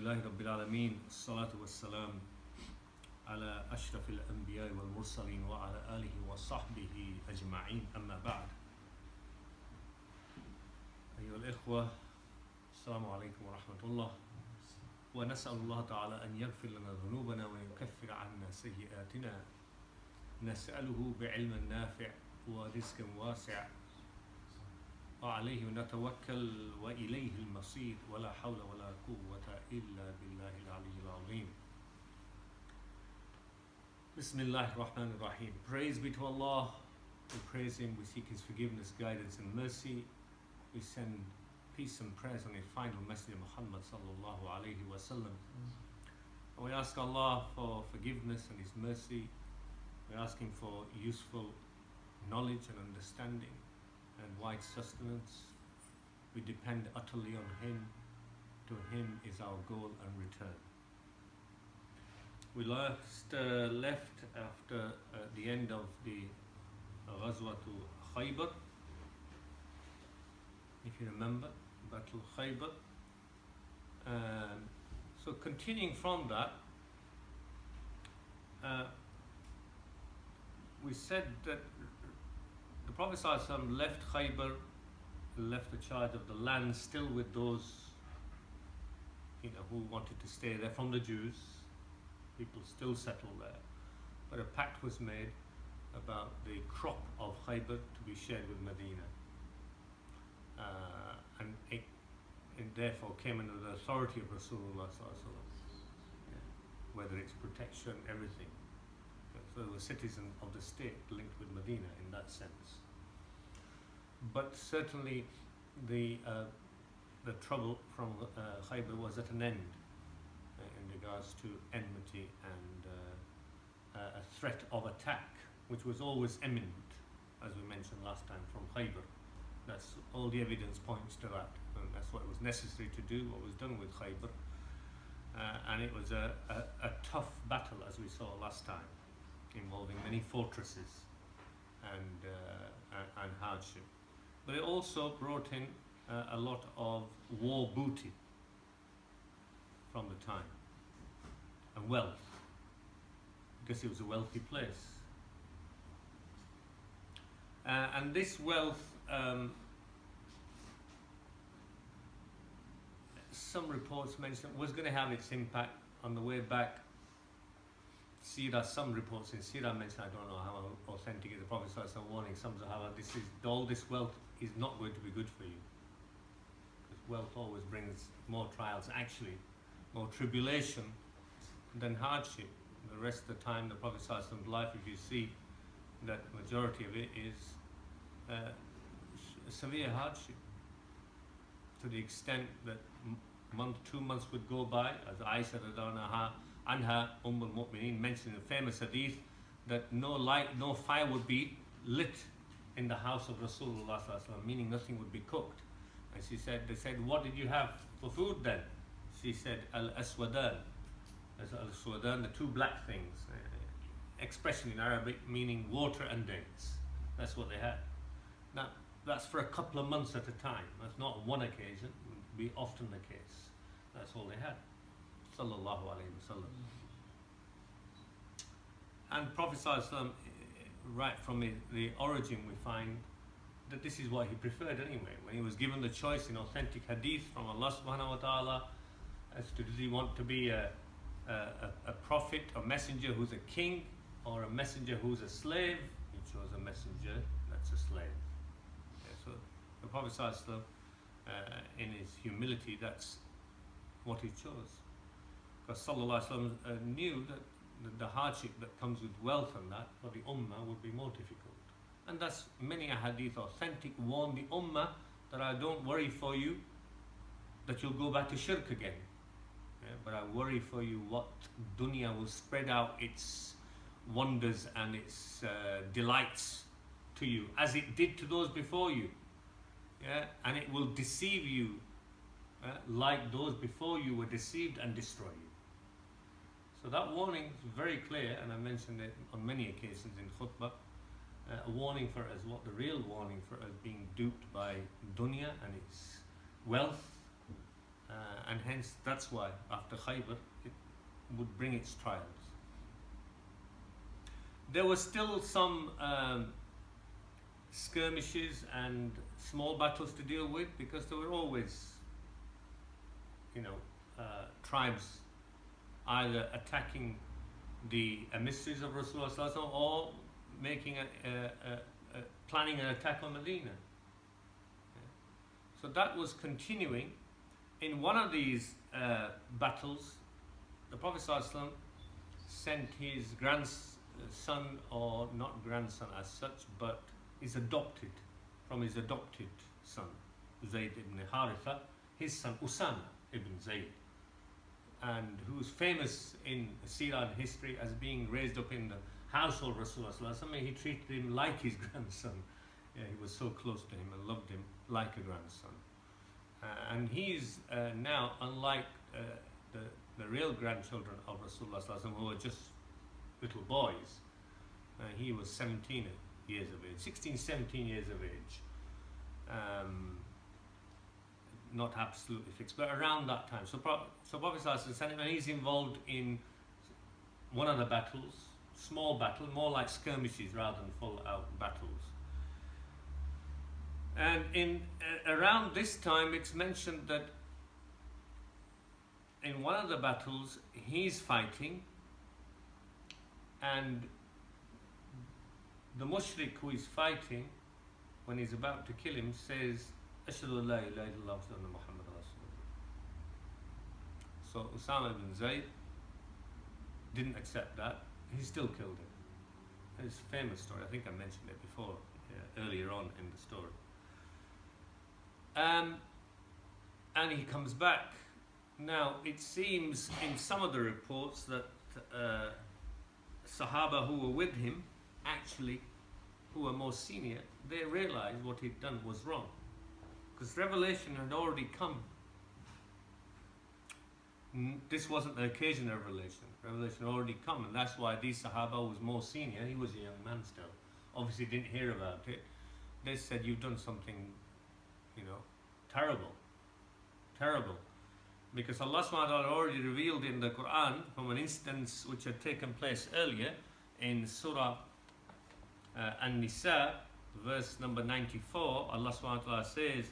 Alhamdulillahi Rabbil Alameen, salatu wassalam ala ashrafil anbiya wal mursaleen wa ala alihi wa sahbihi ajma'een, amma ba'd. Ayyuhal ikhwa, assalamu alaikum wa rahmatullah. Wa nas'alu Allah ta'ala an yaghfir lana dhunubana wa yukaffir 'anna sayyi'atina. Nas'aluhu bi'ilmin nafi' wa rizqin wasi' وعليه نتوكل وإليه المصير ولا حول ولا قوة إلا بالله العلي العظيم. Bismillahir Rahmanir Rahim. Praise be to Allah. We praise Him, we seek His forgiveness, guidance and mercy. We send peace and prayers on His final messenger Muhammad sallallahu alayhi wa sallam. And we ask Allah for forgiveness and His mercy. We ask Him for useful knowledge and understanding and wide sustenance. We depend utterly on Him. To Him is our goal and return. We last left after the end of the Ghazwatul Khaybar, if you remember, Battle Khaybar. So continuing from that, we said that the Prophet ﷺ left Khaybar, left the charge of the land still with those who wanted to stay there from the Jews. People still settled there. But a pact was made about the crop of Khaybar to be shared with Medina. And it therefore came under the authority of Rasulullah ﷺ, whether it's protection, everything. So they were citizens of the state linked with Medina in that sense. But certainly the trouble from Khaybar was at an end in regards to enmity and a threat of attack, which was always imminent, as we mentioned last time, from Khaybar. That's all the evidence points to that, and that's what was necessary to do, what was done with Khaybar. And it was a tough battle, as we saw last time, involving many fortresses and hardship. But it also brought in a lot of war booty from the time, and wealth, because it was a wealthy place. And this wealth, some reports mention, was going to have its impact on the way back. Seerah, some reports in Seerah mention, I don't know how authentic is, the Prophet ﷺ warning some Sahaba, all this wealth is not going to be good for you. Because wealth always brings more trials, actually, more tribulation than hardship. The rest of the time, the Prophet ﷺ's life, if you see that majority of it is severe hardship, to the extent that 2 months would go by, as Aisha Anha, Umm-ul mentioned in the famous hadith that no fire would be lit in the house of Rasulullah ﷺ, meaning nothing would be cooked. And they said, what did you have for food then? She said, al-aswadan. Al-aswadan, the two black things. Expression in Arabic meaning water and dates. That's what they had. Now, that's for a couple of months at a time. That's not one occasion. It would be often the case. That's all they had. Sallallahu alayhi wa sallam. And Prophet ﷺ, right from the origin, we find that this is what he preferred anyway. When he was given the choice in authentic hadith from Allah subhanahu wa ta'ala as to does he want to be a prophet, a messenger who's a king, or a messenger who's a slave, he chose a messenger that's a slave. So the Prophet ﷺ, in his humility, that's what he chose. Because Sallallahu Alaihi Wasallam knew that the hardship that comes with wealth and that for the ummah would be more difficult. And that's many a hadith authentic warn the ummah that I don't worry for you that you'll go back to shirk again. But I worry for you what dunya will spread out its wonders and its delights to you, as it did to those before you. And it will deceive you like those before you were deceived and destroy you. So that warning is very clear, and I mentioned it on many occasions in khutbah, a warning for us, what the real warning for us being duped by dunya and its wealth and hence that's why after Khaybar it would bring its trials. There were still some skirmishes and small battles to deal with, because there were always, tribes either attacking the emissaries of Rasulullah or making planning an attack on Medina. So that was continuing. In one of these battles, the Prophet ﷺ sent his grandson, or not grandson as such, but his adopted son, Zayd ibn Haritha, his son Usama ibn Zayd, and who's famous in Seerah and history as being raised up in the household of Rasulullah. He treated him like his grandson. Yeah, he was so close to him and loved him like a grandson. And he's now, unlike the real grandchildren of Rasulullah who were just little boys, he was 17 years of age, 16, 17 years of age. Not absolutely fixed, but around that time. So Prophet sent him, and he's involved in one of the battles, small battle, more like skirmishes rather than full-out battles. And in around this time, it's mentioned that in one of the battles, he's fighting, and the mushrik who is fighting, when he's about to kill him, says, Ashhadu an la ilaha illallah wa anna Muhammad Rasulullah. So Usama ibn Zayd didn't accept that. He still killed him. It's a famous story. I think I mentioned it before, earlier on in the story. And he comes back. Now, it seems in some of the reports that Sahaba who were with him, actually, who were more senior, they realized what he'd done was wrong. Because revelation had already come. This wasn't the occasion of revelation. Revelation had already come, and that's why these Sahaba was more senior. He was a young man still. Obviously didn't hear about it. They said, you've done something, terrible. Because Allah subhanahu wa ta'ala already revealed in the Quran from an instance which had taken place earlier in Surah An-Nisa, verse number 94. Allah subhanahu wa ta'ala says,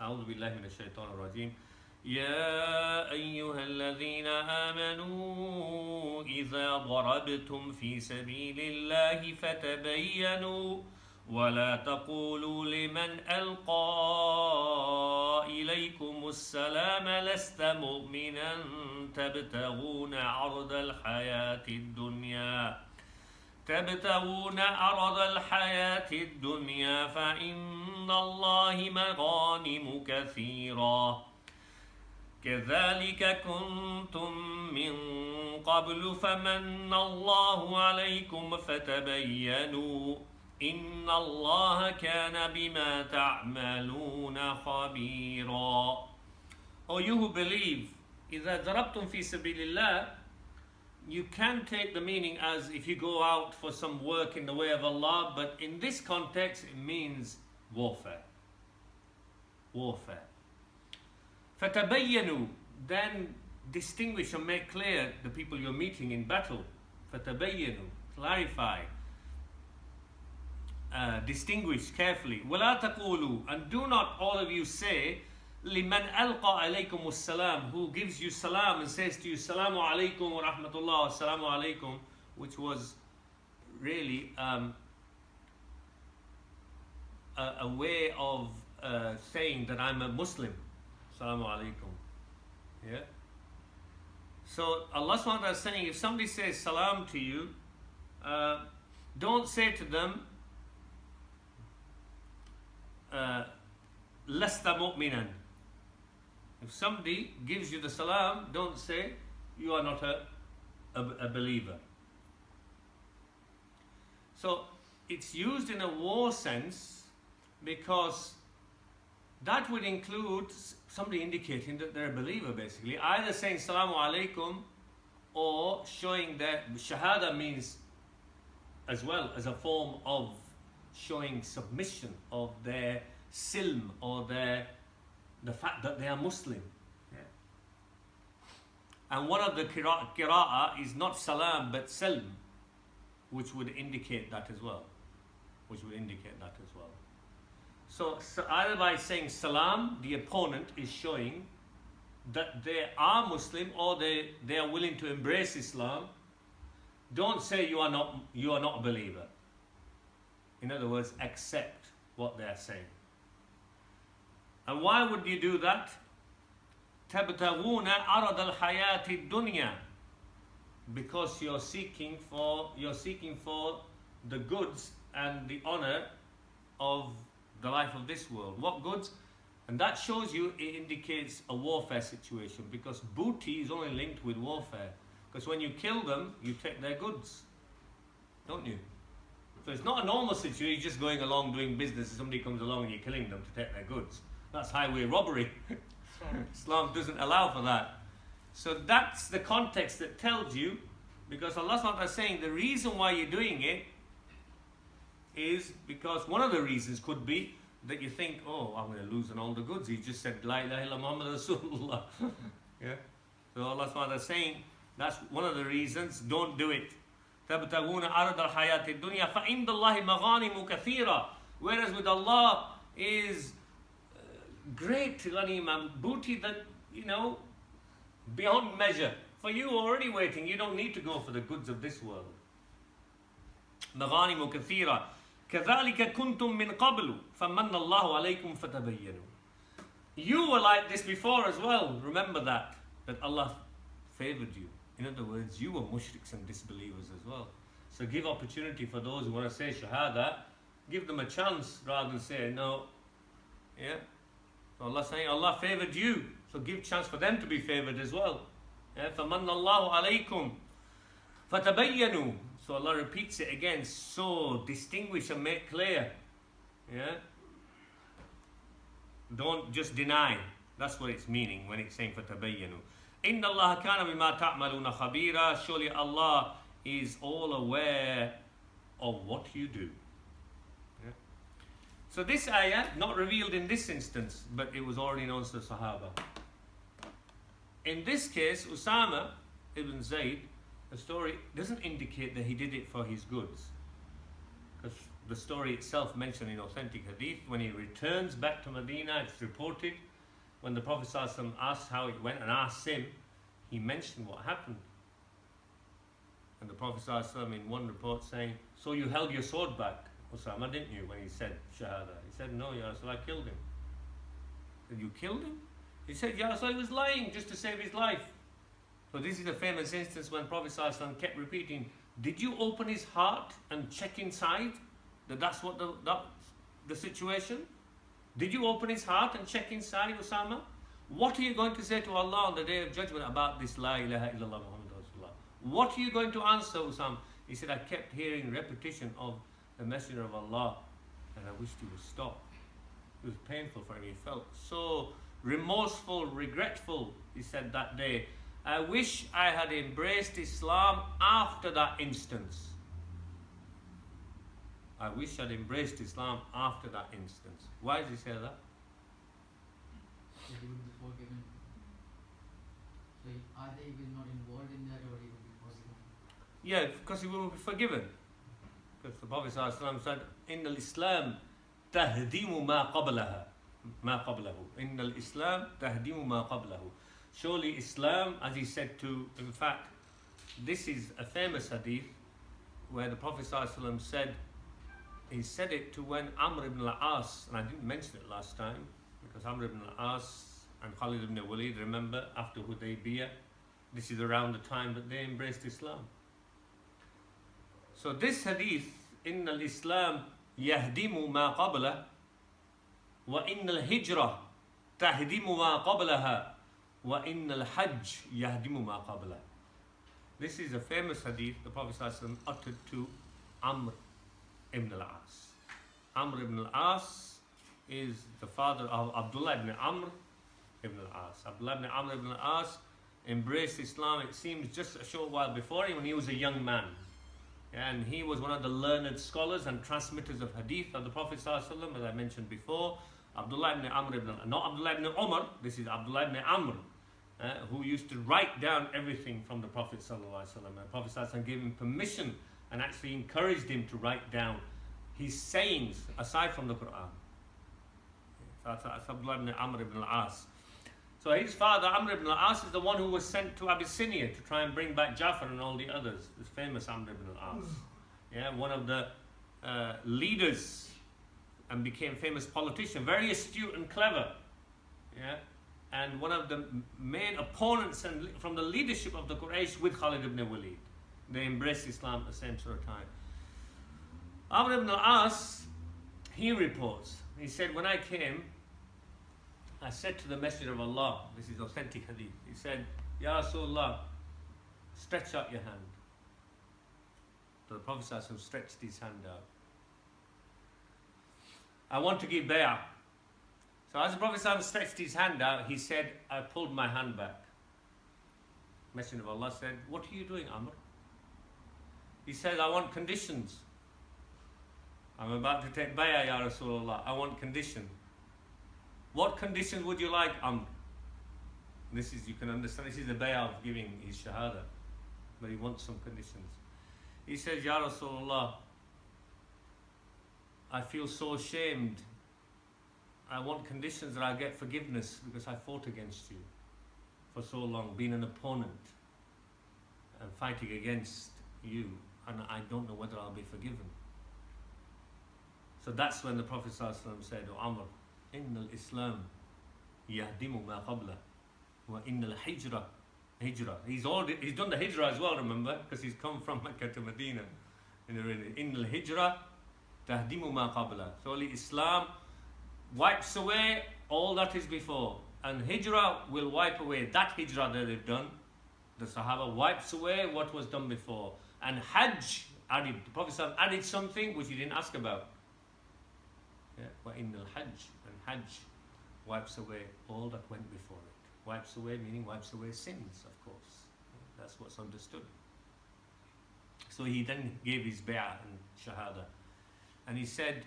A'udhu billahi minash shaitanir rajim, Ya ayyuhalladhina amanu idha darabtum fi sabilillahi fatabayyanu ولا تقولوا لمن ألقى إليكم السلام لست مؤمنا تبتغون عرض الحياة الدنيا فإن الله مغانم كثيرا كذلك كنتم من قبل فمن الله عليكم فتبينوا إن الله كان بما تعملون خبيرا. O you who believe, إذا ضربتم في سبيل الله, you can take the meaning as if you go out for some work in the way of Allah, but in this context it means warfare. فَتَبَيَّنُوا, then distinguish and make clear the people you're meeting in battle. فَتَبَيَّنُوا, clarify. Distinguish carefully. وَلَا تَقُولُوا, and do not all of you say, لِمَنْ أَلْقَى عَلَيْكُمُ السَّلَامُ, who gives you salam and says to you, Salamu alaykum wa rahmatullah, Salamu alaykum, which was really a way of saying that I'm a Muslim. Salamu alaykum. Yeah? So Allah subhanahu wa ta'ala is saying, if somebody says salam to you, don't say to them, Lasta mu'minan. If somebody gives you the salam, don't say you are not a believer. So it's used in a war sense because that would include somebody indicating that they're a believer, basically. Either saying Salamu Alaikum or showing that Shahada means as well as a form of showing submission of their silm or the fact that they are Muslim. Yeah? And one of the qira'ah is not salam but salm, which would indicate that as well. So either by saying salam, the opponent is showing that they are Muslim or they are willing to embrace Islam. Don't say you are not a believer. In other words, accept what they are saying. And why would you do that? تَبْتَغُونَ عَرَضَ الْحَيَاةِ الدُّنْيَا, because you're seeking for the goods and the honor of the life of this world. What goods? And that shows you, it indicates a warfare situation, because booty is only linked with warfare. Because when you kill them, you take their goods, don't you? So it's not a normal situation, you're just going along doing business and somebody comes along and you're killing them to take their goods. That's highway robbery. Islam doesn't allow for that. So that's the context that tells you, because Allah SWT is saying the reason why you're doing it is because one of the reasons could be that you think, oh, I'm going to lose on all the goods. He just said, La ilaha illa Muhammad Rasulullah. Yeah? So Allah SWT is saying, that's one of the reasons, don't do it. تَبْتَغُونَ عَرَضَ الْحَيَاةِ الدُّنْيَا فَعِنْدَ اللَّهِ مَغَانِمُ كَثِيرًا. Whereas with Allah is great ghanima, booty that, beyond measure. For you already waiting, you don't need to go for the goods of this world. مَغَانِمُ كَثِيرًا كَذَلِكَ كُنْتُم مِّن قَبْلُ فَمَنَّ اللَّهُ عَلَيْكُمْ فَتَبَيَّنُوا. You were like this before as well. Remember that Allah favored you. In other words, you were mushriks and disbelievers as well. So give opportunity for those who want to say shahada. Give them a chance rather than say no. Yeah. So Allah saying Allah favored you, so give chance for them to be favored as well. Yeah. فَمَنَّ اللَّهُ عَلَيْكُمْ فَتَبَيَّنُوا. So Allah repeats it again. So distinguish and make clear. Yeah. Don't just deny. That's what it's meaning when it's saying فَتَبَيَّنُوا. إِنَّ اللَّهَ كَانَ بِمَا تَعْمَلُونَ خَبِيرًا. Surely Allah is all aware of what you do. Yeah. So this ayah, not revealed in this instance, but it was already known to the Sahaba. In this case, Usama ibn Zayd, the story doesn't indicate that he did it for his goods. Because the story itself mentioned in authentic hadith, when he returns back to Medina, it's reported, when the Prophet ﷺ asked how it went and asked him, he mentioned what happened. And the Prophet ﷺ in one report saying, so you held your sword back, Usama, didn't you, when he said Shahada? He said, no, Ya Rasul, I killed him. He said, you killed him? He said, Ya Rasul, he was lying just to save his life. So this is a famous instance when Prophet ﷺ kept repeating, did you open his heart and check inside? That's what the situation? Did you open his heart and check inside, Usama? What are you going to say to Allah on the Day of Judgment about this La ilaha illallah Muhammad Rasulullah? What are you going to answer, Usama? He said, I kept hearing repetition of the Messenger of Allah and I wished he would stop. It was painful for him. He felt so remorseful, regretful, he said that day. I wish I had embraced Islam after that instance. I wish I'd embraced Islam after that instance. Why does he say that? He would be forgiven. So either he was not involved in that or he would be forgiven. Yeah, because he will be forgiven. Because the Prophet ﷺ said, إِنَّ الْإِسْلَامِ تَهْدِيمُ مَا قَبْلَهُ. إِنَّ الْإِسْلَامِ تَهْدِيمُ مَا قَبْلَهُ. Surely Islam, as he said to, in fact, this is a famous hadith where the Prophet ﷺ said, he said it to when Amr ibn al-As, and I didn't mention it last time, because Amr ibn al-As and Khalid ibn Walid, remember, after Hudaybiyyah, this is around the time that they embraced Islam. So this hadith, إِنَّ الْإِسْلَامِ يَهْدِمُ مَا قَبْلَهُ وَإِنَّ الْهِجْرَةَ تَهْدِمُ مَا قَبْلَهَا وَإِنَّ الْحَجِّ يَهْدِمُ مَا قَبْلَهُ. This is a famous hadith the Prophet ﷺ uttered to Amr ibn al-As. Amr ibn al-As is the father of Abdullah ibn Amr ibn al-As. Abdullah ibn Amr ibn al-As embraced Islam, it seems, just a short while before him when he was a young man. And he was one of the learned scholars and transmitters of hadith of the Prophet ﷺ, as I mentioned before. Abdullah ibn Amr not Abdullah ibn Umar, this is Abdullah ibn Amr who used to write down everything from the Prophet ﷺ. And the Prophet ﷺ gave him permission and actually encouraged him to write down his sayings aside from the Qur'an. That's Abdullah ibn Amr ibn al-As. So his father, Amr ibn al-As, is the one who was sent to Abyssinia to try and bring back Jafar and all the others. This famous Amr ibn al-As. Yeah, one of the leaders and became famous politician, very astute and clever. Yeah, and one of the main opponents and from the leadership of the Quraysh with Khalid ibn Walid. They embraced Islam at the same sort of time. Amr ibn al-As, he reports, he said, when I came, I said to the Messenger of Allah, this is authentic hadith, he said, Ya Rasulullah, stretch out your hand. So the Prophet ﷺ stretched his hand out. I want to give bay'ah. So as the Prophet ﷺ stretched his hand out, he said, I pulled my hand back. Messenger of Allah said, what are you doing, Amr? He said, I want conditions. I'm about to take bay'ah, Ya Rasulullah. I want condition. What conditions would you like, Amr? This is, you can understand, this is the bay'ah of giving his shahada. But he wants some conditions. He says, Ya Rasulullah, I feel so ashamed. I want conditions that I get forgiveness because I fought against you for so long, being an opponent and fighting against you, and I don't know whether I'll be forgiven. So that's when the Prophet ﷺ said, O Amr, Innal Islam yahdimu ma qabla wa innal hijra. He's done the hijrah as well, remember, because he's come from Mecca to Medina. Innal hijra tahdimu ma qabla. So only Islam wipes away all that is before, and hijrah will wipe away that hijrah that they've done. The Sahaba wipes away what was done before, and Hajj added. The Prophet ﷺ added something which he didn't ask about. Yeah, wa innal Hajj, and Hajj wipes away all that went before it. Wipes away meaning wipes away sins, of course. That's what's understood. So he then gave his bay'ah and shahada, and he said.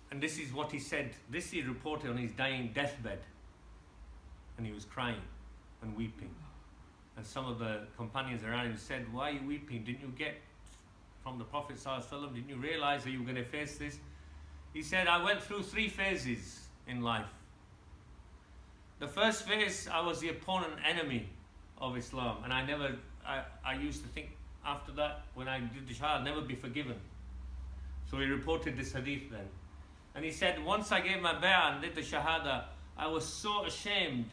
And this is what he said. This he reported on his dying deathbed. And he was crying and weeping. And some of the companions around him said, why are you weeping? Didn't you get from the Prophet ﷺ? Didn't you realize that you were going to face this? He said, I went through 3 phases in life. The first phase, I was the opponent enemy of Islam. And I used to think after that, when I did the shahada, I'd never be forgiven. So he reported this hadith then. And he said, once I gave my bay'ah and did the shahada, I was so ashamed.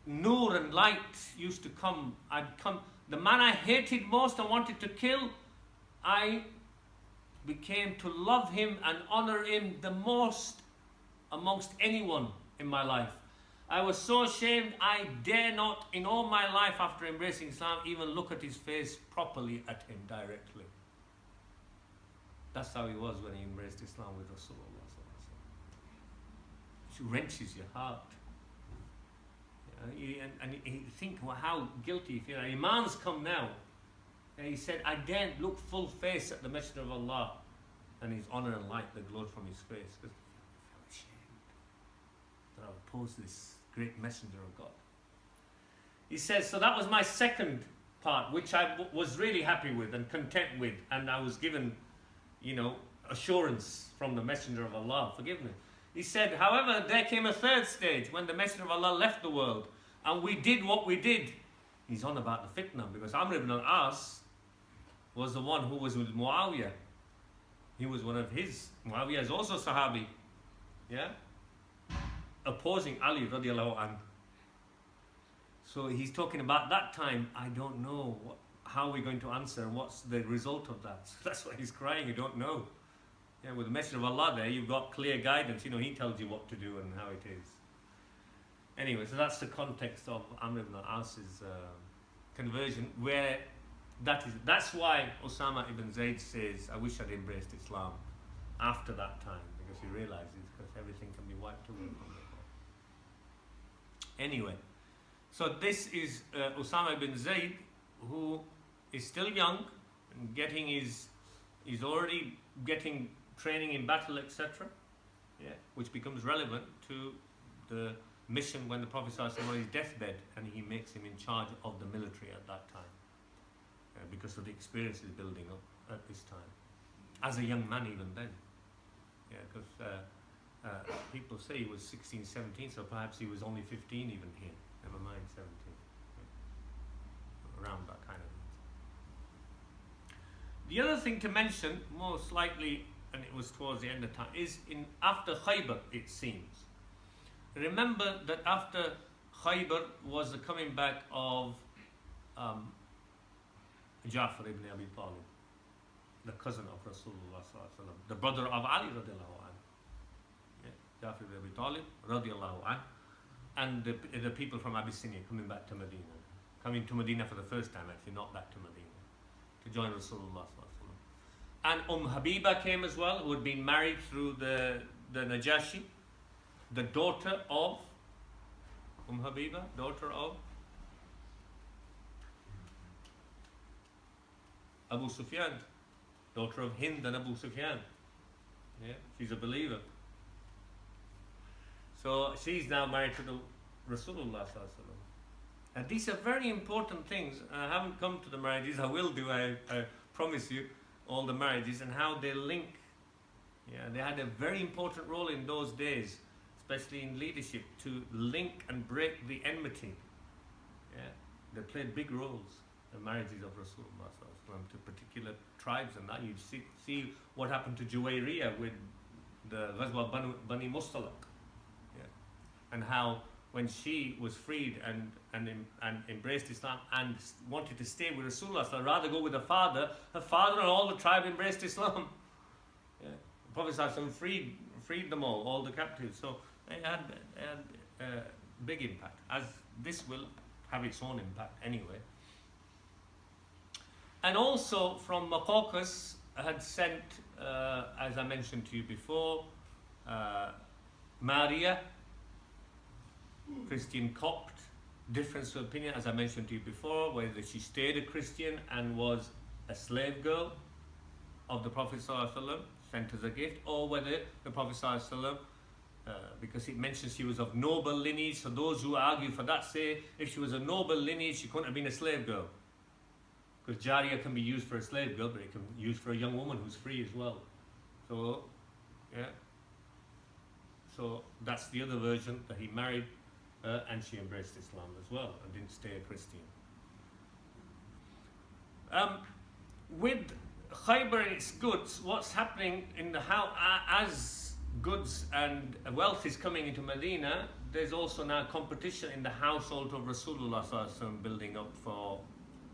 Nur and light used to come. The man I hated most and wanted to kill, I became to love him and honor him the most amongst anyone in my life. I was so ashamed, I dare not in all my life after embracing Islam even look at his face properly at him directly. That's how he was when he embraced Islam with Rasulullah. It wrenches your heart. And you think, well, how guilty you feel. Imams come now. And he said, I daren't look full face at the Messenger of Allah and his honor and light that glowed from his face because I felt ashamed that I opposed this great Messenger of God. He says, so that was my second part, which I was really happy with and content with, and I was given, assurance from the Messenger of Allah, forgiveness. He said, however, there came a third stage when the Messenger of Allah left the world and we did what we did. He's on about the fitna because Amr ibn al-As was the one who was with Muawiyah. He was one of his. Muawiyah is also Sahabi. Yeah? Opposing Ali radiallahu anhu. So he's talking about that time. I don't know how we're going to answer and what's the result of that. So that's why he's crying. You don't know. Yeah, with the Messenger of Allah there, you've got clear guidance. He tells you what to do and how it is. Anyway, so that's the context of Amr ibn al-As's conversion, where that's why Osama ibn Zayd says, I wish I'd embraced Islam after that time, because he realizes because everything can be wiped away from it. Anyway, so this is Osama ibn Zayd, who is still young, and he's already getting training in battle, etc. Yeah, which becomes relevant to the mission when the Prophet ﷺ was on his deathbed, and he makes him in charge of the military at that time, because of the experiences building up at this time. As a young man even then. Yeah, because people say he was 16, 17, so perhaps he was only 15 even here, never mind 17. Yeah. Around that kind of thing. The other thing to mention, most likely, and it was towards the end of time, is after Khaybar, it seems. Remember that after Khaybar was the coming back of Jafar ibn Abi Talib, the cousin of Rasulullah sallallahu alaihi wasallam, the brother of Ali radiallahu anhu. Yeah, Jafar ibn Abi Talib radiallahu anhu, and the people from Abyssinia coming back to Medina, coming to Medina for the first time, actually, not back to Medina, to join Rasulullah sallallahu alaihi wasallam. And Habiba came as well, who had been married through the Najashi, the daughter of Habiba, daughter of Abu Sufyan, daughter of Hind and Abu Sufyan. Yeah, she's a believer. So she's now married to the Rasulullah sallallahu alaihi wasallam. And these are very important things. I haven't come to the marriages. I will do. I promise you, all the marriages and how they link. Yeah, they had a very important role in those days, especially in leadership, to link and break the enmity. Yeah, they played big roles. The marriages of Rasulullah to particular tribes, and that you see what happened to Juwayriyah with the Ghazwa Bani Mustalaq, yeah, and how when she was freed and embraced Islam and wanted to stay with Rasulullah, rather go with her father and all the tribe embraced Islam. Yeah. The Prophet freed them all the captives. So they had a big impact, as this will have its own impact anyway. And also from Caucasus had sent, as I mentioned to you before, Maria, Christian Copt, difference of opinion, as I mentioned to you before, whether she stayed a Christian and was a slave girl of the Prophet ﷺ, sent as a gift, or whether the Prophet ﷺ, because it mentions she was of noble lineage, so those who argue for that say if she was a noble lineage, she couldn't have been a slave girl. Because Jariya can be used for a slave girl, but it can be used for a young woman who's free as well. So, yeah. So that's the other version, that he married her and she embraced Islam as well and didn't stay a Christian. With Khaybar and its goods, what's happening in as goods and wealth is coming into Medina, there's also now competition in the household of Rasulullah sallallahu alaihi wasallam building up for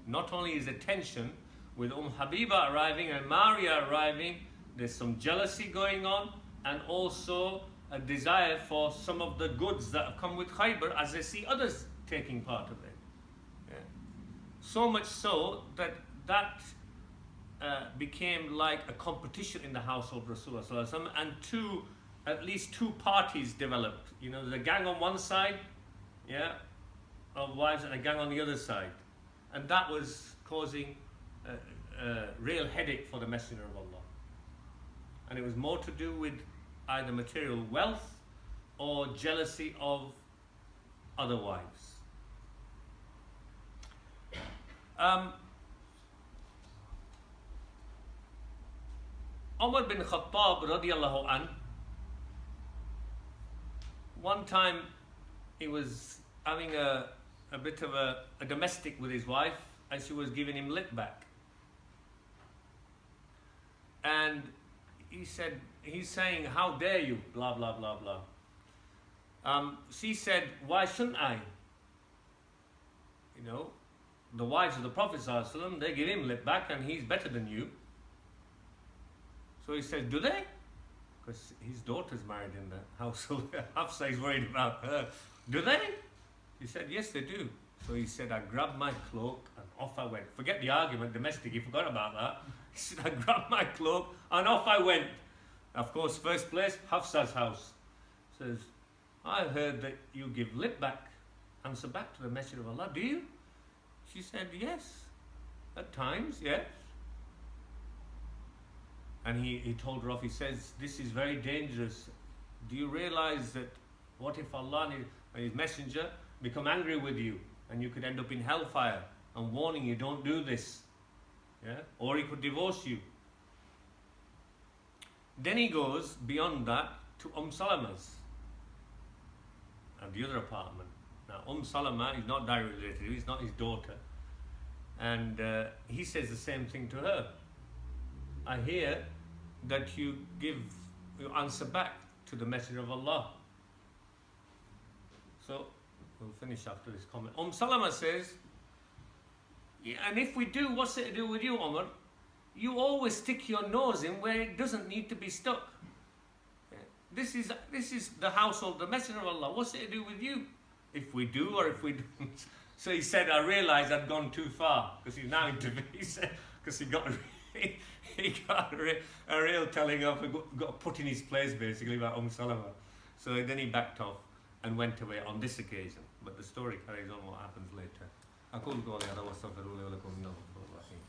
not only his attention, with Habiba arriving and Maria arriving, there's some jealousy going on, and also a desire for some of the goods that have come with Khaybar as they see others taking part of it. Yeah. So much so that became like a competition in the household of Rasulullah sallallahu alaihi wasallam, and at least two parties developed. You know, there's a gang on one side, yeah, of wives, and a gang on the other side. And that was causing a real headache for the Messenger of Allah. And it was more to do with either material wealth or jealousy of other wives. Umar bin Khattab radiallahu anh, one time he was having a bit of a domestic with his wife, and she was giving him lip back. And he's saying, how dare you, blah, blah, blah, blah. She said, why shouldn't I? You know, the wives of the Prophet ﷺ, they give him lip back and he's better than you. So he said, do they? Because his daughter's married in the household. Hafsa is worried about her. Do they? He said, yes, they do. So he said, I grabbed my cloak and off I went. Forget the argument, domestic, you forgot about that. He said, I grabbed my cloak and off I went. Of course, first place, Hafsa's house. Says, I heard that you give lip back, answer back to the Messenger of Allah. Do you? She said, yes. At times, yes. And he told her off, he says, this is very dangerous. Do you realize that what if Allah and his messenger become angry with you, and you could end up in hellfire, and warning you, don't do this. Yeah? Or he could divorce you. Then he goes beyond that to Salama's and the other apartment. Now Salama is not directly related, he's not his daughter, and he says the same thing to her. I hear that you answer back to the Messenger of Allah. So we'll finish after this comment. Salama says, yeah, and if we do, what's it to do with you, Umar? You always stick your nose in where it doesn't need to be stuck. Yeah. This is the household, the Messenger of Allah. What's it to do with you? If we do or if we don't. So he said, I realised I'd gone too far, because he's now interviewed. He said, because he got a real telling off, got put in his place basically by Salama. So then he backed off and went away on this occasion. But the story carries on what happens later. أقول قولي هذا واستغفر لي ولكم من الغفور الرحيم.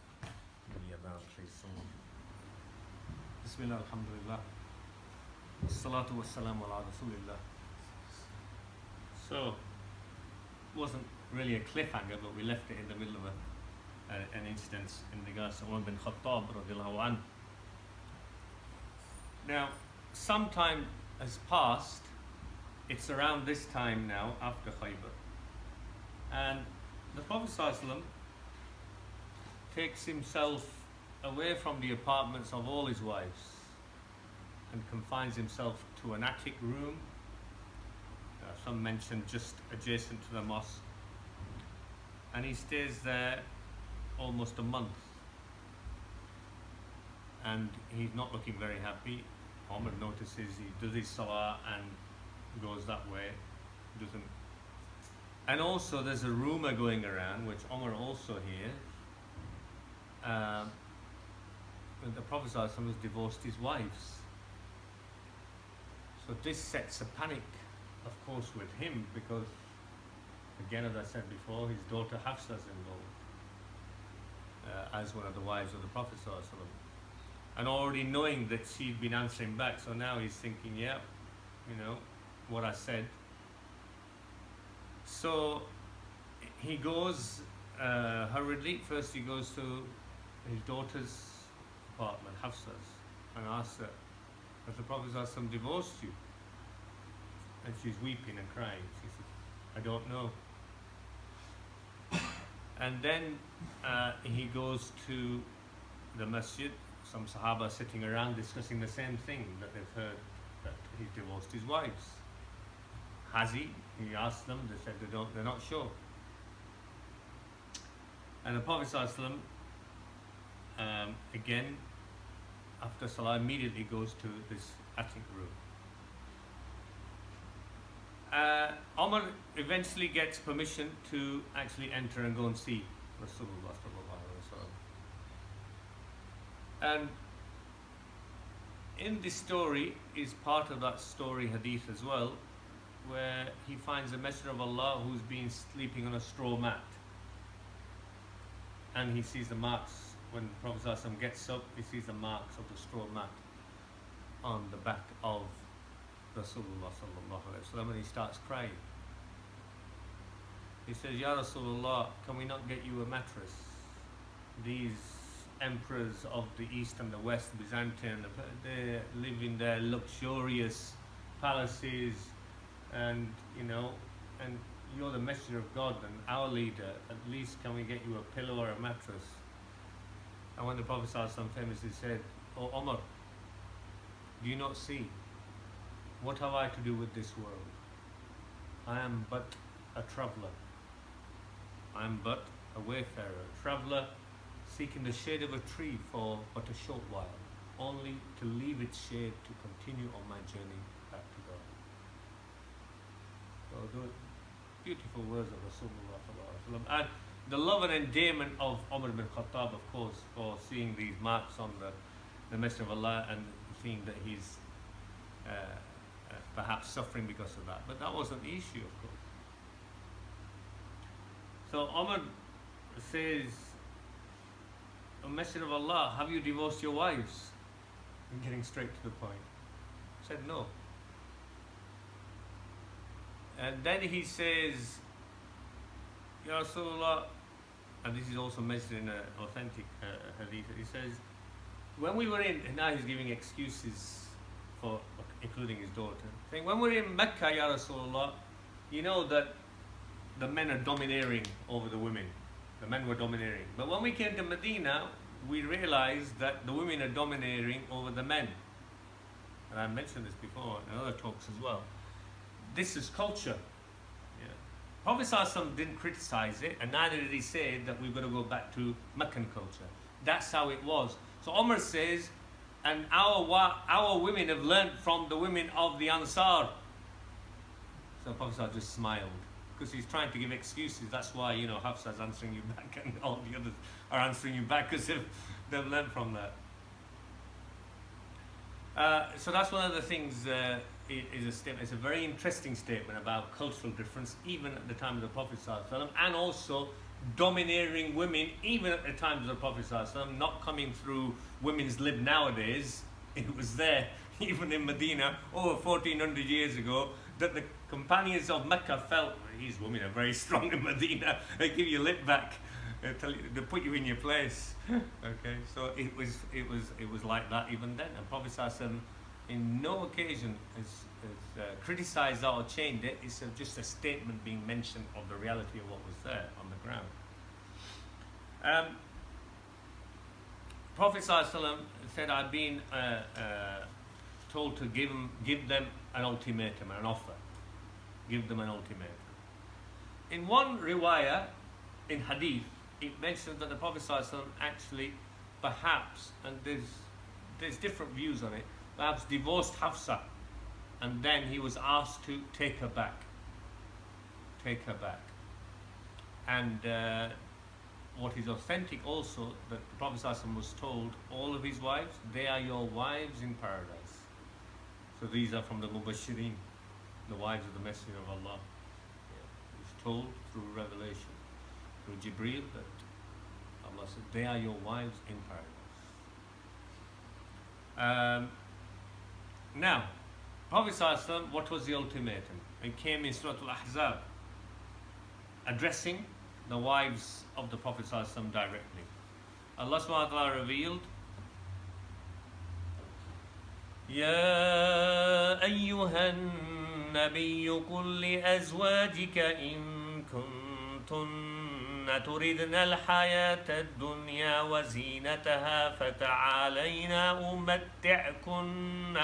بسم الله الحمد لله والصلاة والسلام على رسول الله. So, it wasn't really a cliffhanger, but we left it in the middle of an incident in regards to Umar bin Khattab radiallahu anhu. Now, some time has passed. It's around this time now, after Khaybar. And the Prophet ﷺ takes himself away from the apartments of all his wives and confines himself to an attic room, some mention just adjacent to the mosque, and he stays there almost a month, and he's not looking very happy. Umar notices, he does his salah and goes that way, doesn't. And also there's a rumour going around, which Umar also hears, that the Prophet ﷺ has divorced his wives. So this sets a panic, of course, with him, because, again, as I said before, his daughter Hafsa is involved as one of the wives of the Prophet ﷺ. And already knowing that she'd been answering back, so now he's thinking, yeah, you know, what I said. So he goes hurriedly. First he goes to his daughter's apartment, Hafsa's, and asks her, has the Prophet ﷺ divorced you? And she's weeping and crying. She says, I don't know. And then he goes to the masjid. Some Sahaba sitting around discussing the same thing, that they've heard that he's divorced his wives. Has he? He asked them. They said they're not sure. And the Prophet ﷺ, again, after Salah, immediately goes to this attic room. Umar eventually gets permission to actually enter and go and see Rasulullah sallallahu alaihi wasallam. And in this story is part of that story hadith as well, where he finds a messenger of Allah who's been sleeping on a straw mat, and he sees the marks. When the Prophet ﷺ gets up, he sees the marks of the straw mat on the back of Rasulullah sallallahu alaihi wasallam, and he starts crying. He says, Ya Rasulullah, can we not get you a mattress? These emperors of the East and the West, Byzantium, they live in their luxurious palaces, and you know, and you're the messenger of God and our leader. At least can we get you a pillow or a mattress? And when the Prophet ﷺ famously said, Oh Umar, do you not see? What have I to do with this world? I am but a traveller. I am but a wayfarer, a traveller seeking the shade of a tree for but a short while, only to leave its shade to continue on my journey back to God. So the beautiful words of Rasulullah sallallahu alaihi wasallam, and the love and endearment of Umar bin Khattab, of course, for seeing these marks on the Messenger of Allah and seeing that he's perhaps suffering because of that. But that wasn't the issue, of course. So Umar says, O Messenger of Allah, have you divorced your wives? I'm getting straight to the point. He said, no. And then he says, Ya Rasulullah, and this is also mentioned in an authentic hadith, he says, when we were in, and now he's giving excuses for including his daughter, saying, when we're in Mecca, Ya Rasulullah, you know that the men are domineering over the women. The men were domineering. But when we came to Medina, we realized that the women are domineering over the men. And I mentioned this before in other talks as well. This is culture. Yeah. Prophet ﷺ didn't criticize it, and neither did he say that we've got to go back to Meccan culture. That's how it was. So Umar says, and our women have learnt from the women of the Ansar. So Prophet ﷺ just smiled, because he's trying to give excuses. That's why, you know, Hafsa's answering you back and all the others are answering you back, because they've learned from that. So that's one of the things, is a statement. It's a very interesting statement about cultural difference, even at the time of the Prophet ﷺ, and also domineering women, even at the time of the Prophet ﷺ, not coming through women's lib nowadays. It was there, even in Medina, over 1400 years ago, that the companions of Mecca felt, these women are very strong in Medina, they give you lip back, they put you in your place. Okay, so it was like that even then. And Prophet ﷺ in no occasion has criticized that or changed it. It's just a statement being mentioned of the reality of what was there on the ground. Prophet ﷺ said, I've been told to give them an ultimatum, an offer. Give them an ultimatum. In one riwayah, in hadith, it mentions that the Prophet ﷺ actually, perhaps, and there's different views on it, perhaps divorced Hafsa, and then he was asked to take her back. Take her back. And what is authentic also, that the Prophet ﷺ was told, all of his wives, they are your wives in paradise. So these are from the Mubashirin, the wives of the Messenger of Allah. Yeah. It's told through revelation, through Jibreel, that Allah said, they are your wives in paradise. Now, Prophet ﷺ, what was the ultimatum? It came in Surah Al-Ahzab, addressing the wives of the Prophet ﷺ directly. Allah subhanahu wa ta'ala revealed, يا أيها النبي قل لأزواجك إن كنتن تردن الحياة الدنيا وزينتها فتعالين أمتعكن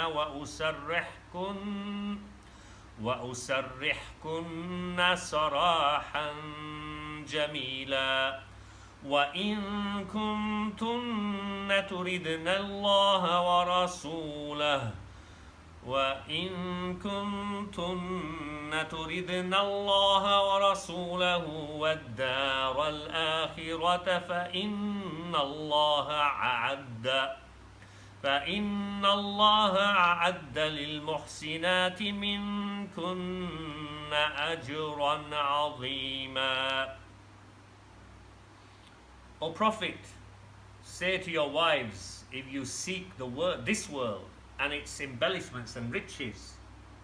وأسرحكن سراحا جميلا وإن كنتن تردن الله ورسوله والدار الآخرة فإن الله أعد للمحسنات منكن أجرا عظيما. O Prophet, say to your wives, if you seek this world and its embellishments and riches,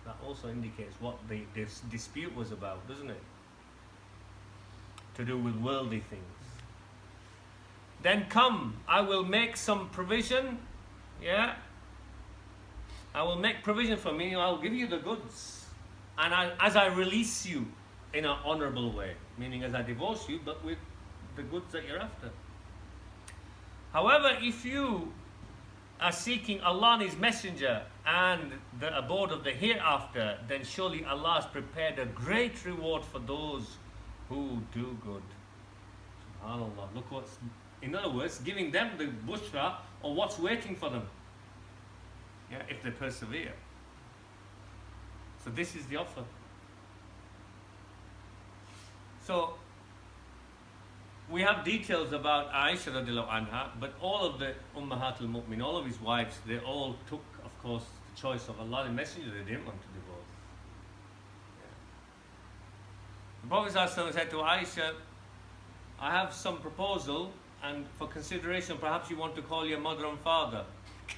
that also indicates what this dispute was about, doesn't it? To do with worldly things. Then come, I will make some provision. Yeah, I will make provision for me. I'll give you the goods, and as I release you in an honorable way, meaning as I divorce you, but with the goods that you're after. However, if you are seeking Allah and His Messenger and the abode of the hereafter, then surely Allah has prepared a great reward for those who do good. SubhanAllah. Look what's, in other words, giving them the bushra or what's waiting for them. Yeah, if they persevere. So this is the offer. So we have details about Aisha radiallahu anha, but all of the Ummahat al-Mu'min, all of his wives, they all took, of course, the choice of Allah and Messenger. They didn't want to divorce. Yeah. The Prophet ﷺ said to Aisha, I have some proposal, and for consideration, perhaps you want to call your mother and father.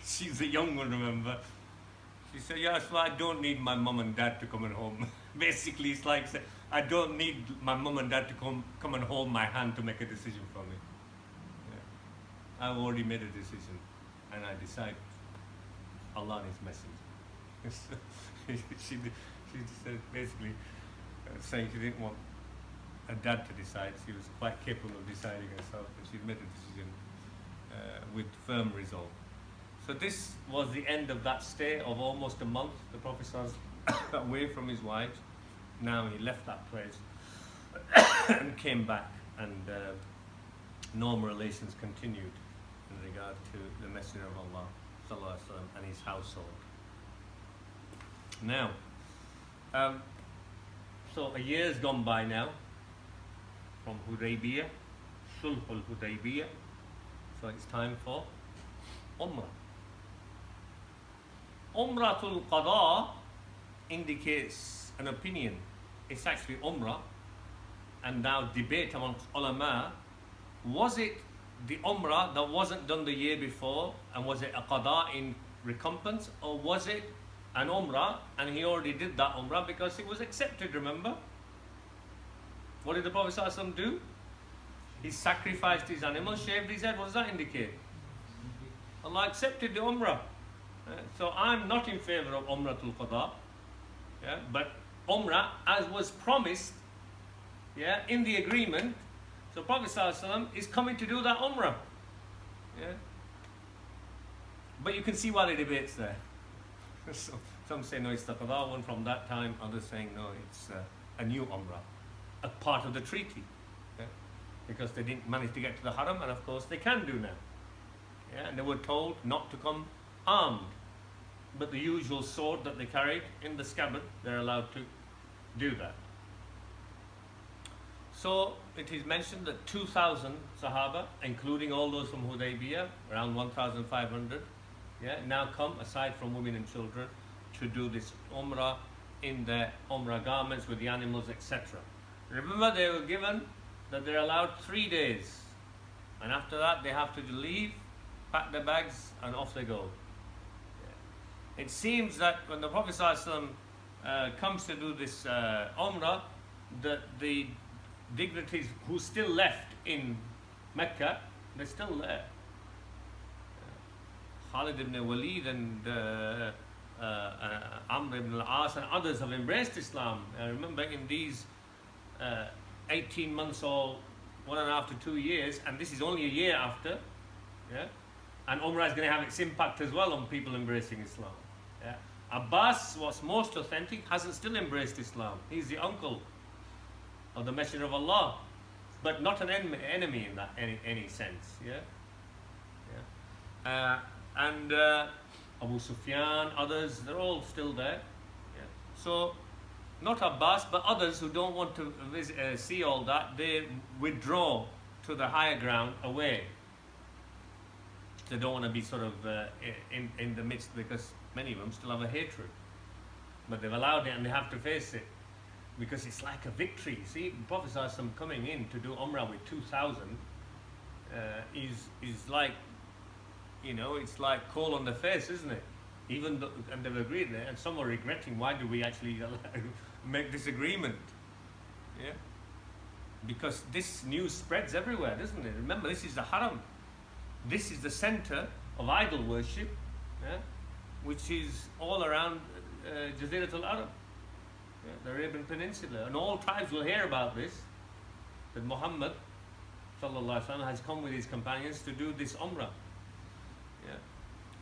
She's a young one, remember? She said, yeah, so I don't need my mum and dad to come home. Basically, it's like I don't need my mum and dad to come and hold my hand to make a decision for me. Yeah. I've already made a decision, and I decide Allah and His Messenger. she said basically saying she didn't want a dad to decide. She was quite capable of deciding herself, and she made a decision with firm resolve. So this was the end of that stay of almost a month. The Prophet was away from his wife. Now he left that place and came back, and normal relations continued in regard to the Messenger of Allah sallallahu alaihi wasallam and his household. Now, so a year's gone by now from Hudaybiyyah, Uloom-ul Hudaybiyyah. So it's time for Umrah. Umratul Qada indicates an opinion. It's actually Umrah, and now debate amongst ulama. Was it the Umrah that wasn't done the year before, and was it a Qada in recompense, or was it an Umrah and he already did that Umrah because it was accepted? Remember? What did the Prophet ﷺ do? He sacrificed his animal, shaved his head. What does that indicate? Allah accepted the Umrah. So I'm not in favor of Umratul Qada, yeah, but Umrah as was promised, yeah, in the agreement. So Prophet ﷺ is coming to do that Umrah, yeah. But you can see why the debate's there. So some say no, it's the Qada one from that time. Others saying no, it's a new Umrah, a part of the treaty, yeah, because they didn't manage to get to the Haram, and of course they can do now. Yeah, and they were told not to come armed, but the usual sword that they carried in the scabbard, they're allowed to do that. So it is mentioned that 2,000 Sahaba, including all those from Hudaybiyyah, around 1,500, yeah, now come, aside from women and children, to do this Umrah in their Umrah garments with the animals, etc. Remember, they were given that they're allowed 3 days, and after that they have to leave, pack their bags, and off they go. Yeah. It seems that when the Prophet ﷺ comes to do this Umrah, that the dignitaries who still left in Mecca, they're still there. Khalid ibn Walid and Amr ibn al-As and others have embraced Islam. Remember, in these 18 months or 1.5 to 2 years, and this is only a year after, yeah, and Umrah is going to have its impact as well on people embracing Islam. Yeah. Abbas, what's most authentic, hasn't still embraced Islam. He's the uncle of the Messenger of Allah, but not an enemy in that any sense. Yeah, yeah. And Abu Sufyan, others, they're all still there. Yeah. So, not Abbas, but others who don't want to see all that, they withdraw to the higher ground away. They don't want to be sort of in the midst, because many of them still have a hatred. But they've allowed it and they have to face it, because it's like a victory. See, Prophet ﷺ coming in to do Umrah with 2,000 is like, you know, it's like coal on the face, isn't it? Even though, and they've agreed there, and some are regretting, why do we actually make this agreement? Yeah, because this news spreads everywhere, doesn't it? Remember, this is the Haram. This is the center of idol worship, yeah, which is all around Jaziratul Arab, yeah, the Arabian Peninsula, and all tribes will hear about this, that Muhammad sallallahu alaihi wasallam has come with his companions to do this Umrah. Yeah.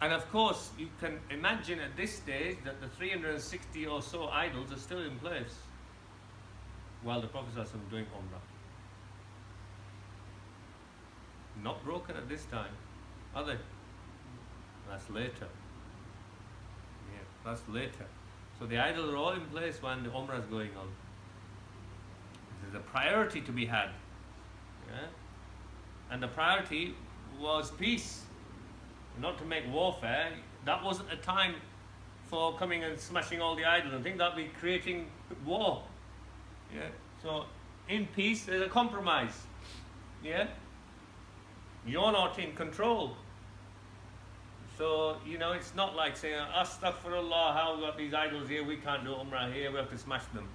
And of course, you can imagine at this stage that the 360 or so idols are still in place while the Prophet is doing Umrah. Not broken at this time, are they? That's later. Yeah, that's later. So the idols are all in place when the Umrah is going on. There's a priority to be had. Yeah? And the priority was peace. Not to make warfare. That wasn't a time for coming and smashing all the idols and things. That'd be creating war. Yeah. So in peace there's a compromise. Yeah. You're not in control. So, you know, it's not like saying, Astaghfirullah, how we got these idols here, we can't do Umrah here, we have to smash them.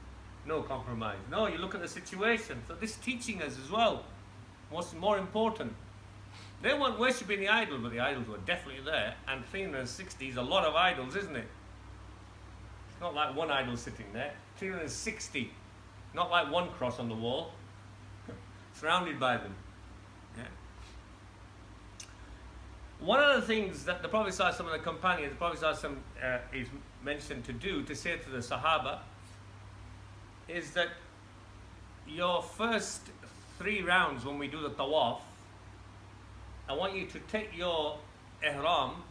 no compromise. No, you look at the situation. So this teaching us as well what's more important. They weren't worshipping the idol, but the idols were definitely there. And 360 is a lot of idols, isn't it? It's not like one idol sitting there. 360. Not like one cross on the wall. Surrounded by them. Yeah. One of the things that the Prophet ﷺ and the companions, the Prophet ﷺ is mentioned to do, to say to the Sahaba, is that your first 3 rounds when we do the tawaf, I want you to take your ihram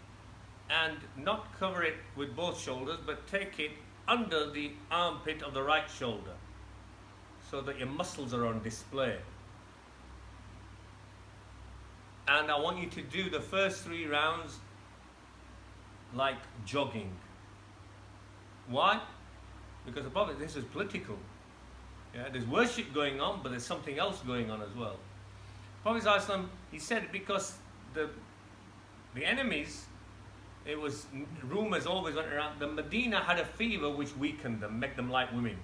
and not cover it with both shoulders, but take it under the armpit of the right shoulder, so that your muscles are on display. And I want you to do the first 3 rounds like jogging. Why? Because the Prophet, this is political. Yeah, there's worship going on, but there's something else going on as well. Prophet ﷺ, he said, because the enemies, it was rumors always went around, the Medina had a fever which weakened them, made them like women.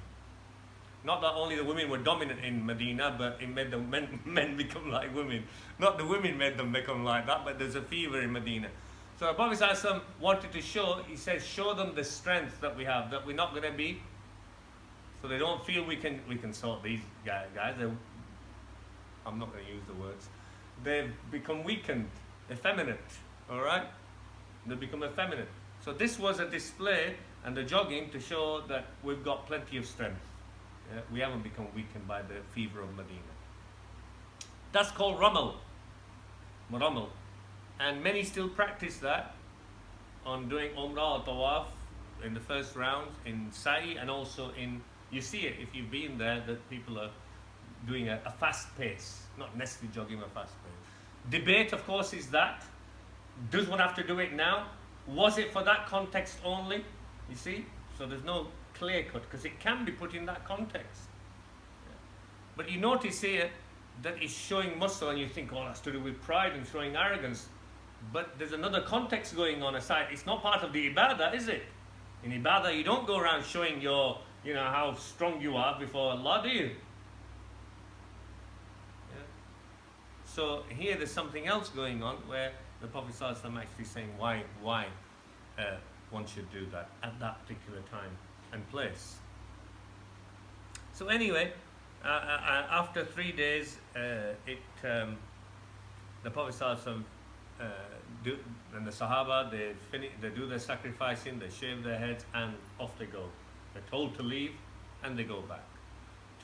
Not that only the women were dominant in Medina, but it made the men become like women. Not the women made them become like that, but there's a fever in Medina. So the Prophet ﷺ wanted to show, he says, show them the strength that we have, that we're not going to be, so they don't feel we can sort these guys. I'm not going to use the words. They've become weakened, effeminate, all right? They become effeminate. So this was a display and the jogging to show that we've got plenty of strength. Yeah? We haven't become weakened by the fever of Medina. That's called Ramal. And many still practice that on doing Umrah or Tawaf in the first round, in Sa'i, and also in, you see it if you've been there, that people are doing a fast pace, not necessarily jogging a fast pace. Debate, of course, is that. Does one have to do it now? Was it for that context only? You see? So there's no clear cut, because it can be put in that context. Yeah. But you notice here that it's showing muscle, and you think, oh, that's to do with pride and showing arrogance. But there's another context going on aside. It's not part of the ibadah, is it? In ibadah, you don't go around showing your, how strong you are before Allah, do you? So here there's something else going on where the Prophet ﷺ actually saying why one should do that at that particular time and place. So anyway, after 3 days, the Prophet ﷺ and the Sahaba, they do their sacrificing, they shave their heads, and off they go. They're told to leave, and they go back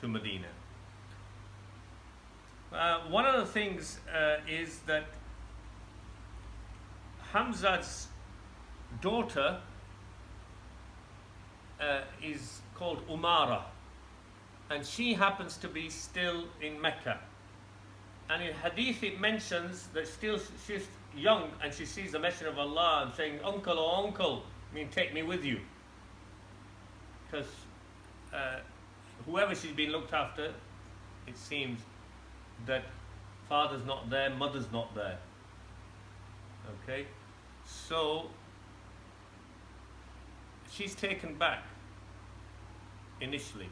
to Medina. One of the things is that Hamza's daughter is called Umara, and she happens to be still in Mecca. And in Hadith it mentions that still she's young and she sees the Messenger of Allah and saying, "Uncle, oh uncle, take me with you." Because whoever she's been looked after, it seems that father's not there, mother's not there. Okay, so she's taken back initially.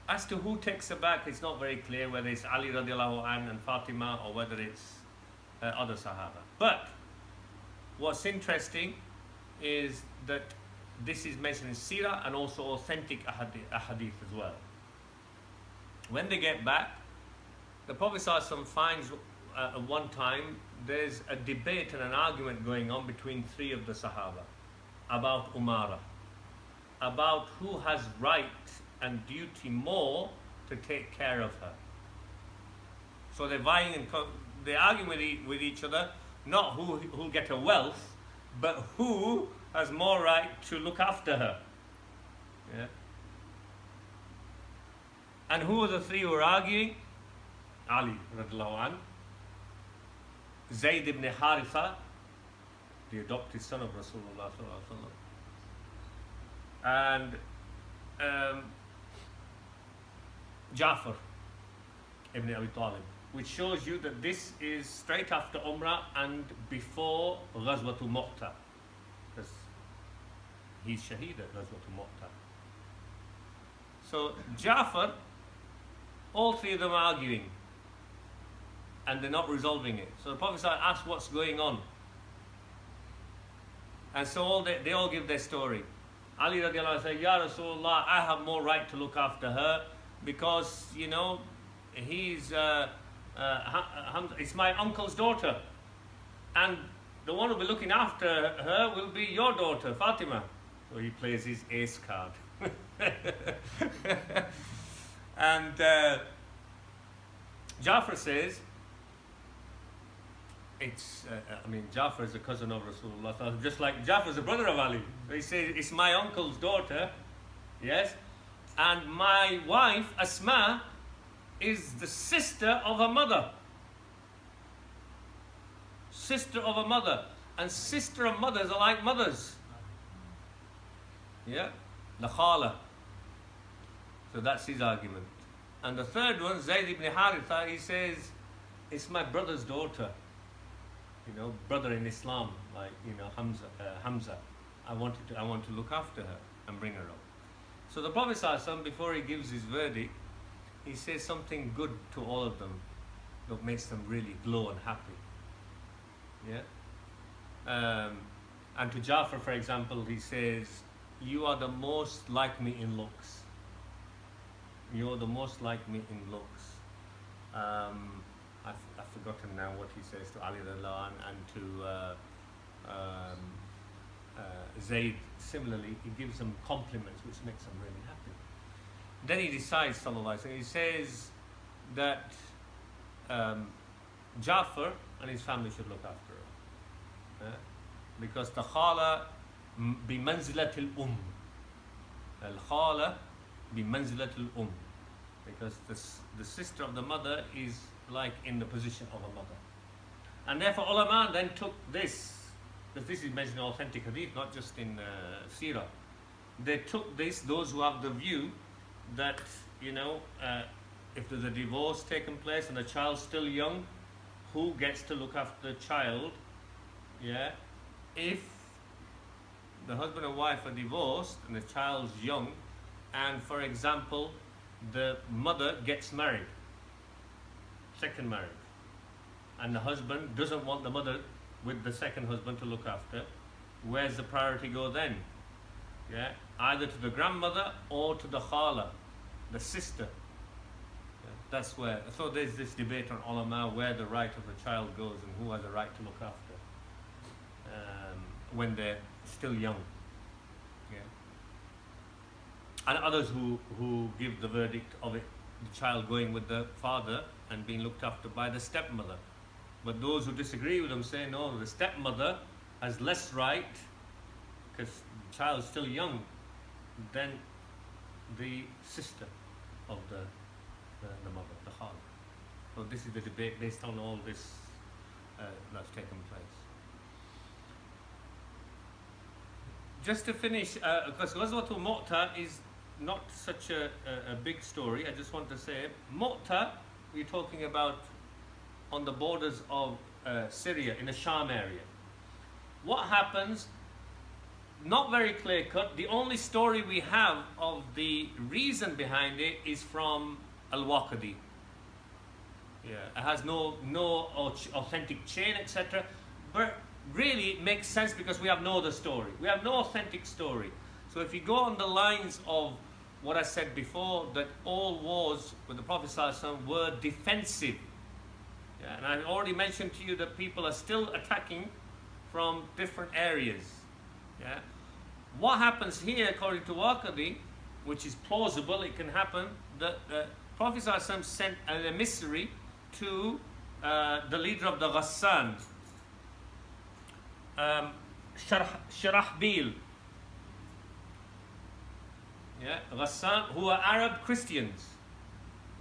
As to who takes her back, it's not very clear whether it's Ali radiallahu anh and Fatima or whether it's other Sahaba. But what's interesting is that this is mentioned in Seerah and also authentic ahadith as well. When they get back, the Prophet ﷺ finds at one time there's a debate and an argument going on between 3 of the Sahaba about Umara, about who has right and duty more to take care of her. So they're vying and they're arguing with each other, not who'll get her wealth, but who has more right to look after her. Yeah. And who are the 3 who are arguing? Ali radiallahu anh, Zayd ibn Haritha, the adopted son of Rasulullah sallallahu alaihi wasallam, and Jafar ibn Abi Talib, which shows you that this is straight after Umrah and before Ghazwatul Mu'tah, because he's shaheed at Ghazwatul Mu'tah. So Jafar, all three of them are arguing and they're not resolving it. So the Prophet asked what's going on. And so they all give their story. Ali radiallahu anhu said, Ya Rasulullah, I have more right to look after her because, you know, it's my uncle's daughter. And the one who will be looking after her will be your daughter, Fatima. So he plays his ace card. And Jafar says, Jafar is a cousin of Rasulullah, just like Jafar is a brother of Ali. So he says, it's my uncle's daughter, yes, and my wife, Asma, is the sister of her mother. Sister of a mother. And sister and mothers are like mothers. Yeah? The khala. So that's his argument. And the third one, Zayd ibn Haritha, he says, it's my brother's daughter. You know, brother in Islam, like, you know, Hamza. I want to look after her and bring her up. So the Prophet ﷺ, before he gives his verdict, he says something good to all of them that makes them really glow and happy. Yeah? And to Jafar, for example, he says, you are the most like me in looks. You're the most like me in looks. I've forgotten now what he says to Ali radiallahu anh and to Zayd. Similarly, he gives them compliments which makes them really happy. Then he decides, sallallahu alaihi wasallam, he says that Jafar and his family should look after her. Because the khala bi manzilatil al-khala bi manzilatil because the sister of the mother is like in the position of a mother. And therefore ulama then took this, because this is mentioned in authentic hadith, not just in seerah. They took this, those who have the view that, you know, if there's a divorce taking place and the child's still young, who gets to look after the child? Yeah, if the husband and wife are divorced and the child's young, and for example, the mother gets married, second marriage, and the husband doesn't want the mother with the second husband to look after, where's the priority go then? Yeah, either to the grandmother or to the khala, the sister. Yeah, that's where, so there's this debate on ulama where the right of the child goes and who has the right to look after when they're still young. Yeah. And others who give the verdict of it, the child going with the father and being looked after by the stepmother. But those who disagree with them say, no, the stepmother has less right because the child's still young than the sister of the mother, the khala. So this is the debate based on all this that's taken place. Just to finish, because Ghazwatul Mu'tah is not such a big story, I just want to say, Mu'tah, we're talking about on the borders of Syria, in the Sham area. What happens, not very clear cut, the only story we have of the reason behind it is from Al-Waqidi. Yeah, it has no authentic chain, etc. But really it makes sense because we have no other story. We have no authentic story. So if you go on the lines of what I said before, that all wars with the Prophet ﷺ were defensive. Yeah, and I already mentioned to you that people are still attacking from different areas. Yeah. What happens here, according to Waqidi, which is plausible, it can happen, that the Prophet ﷺ sent an emissary to the leader of the Ghassan, Shurahbil, yeah, Ghassan, who are Arab Christians.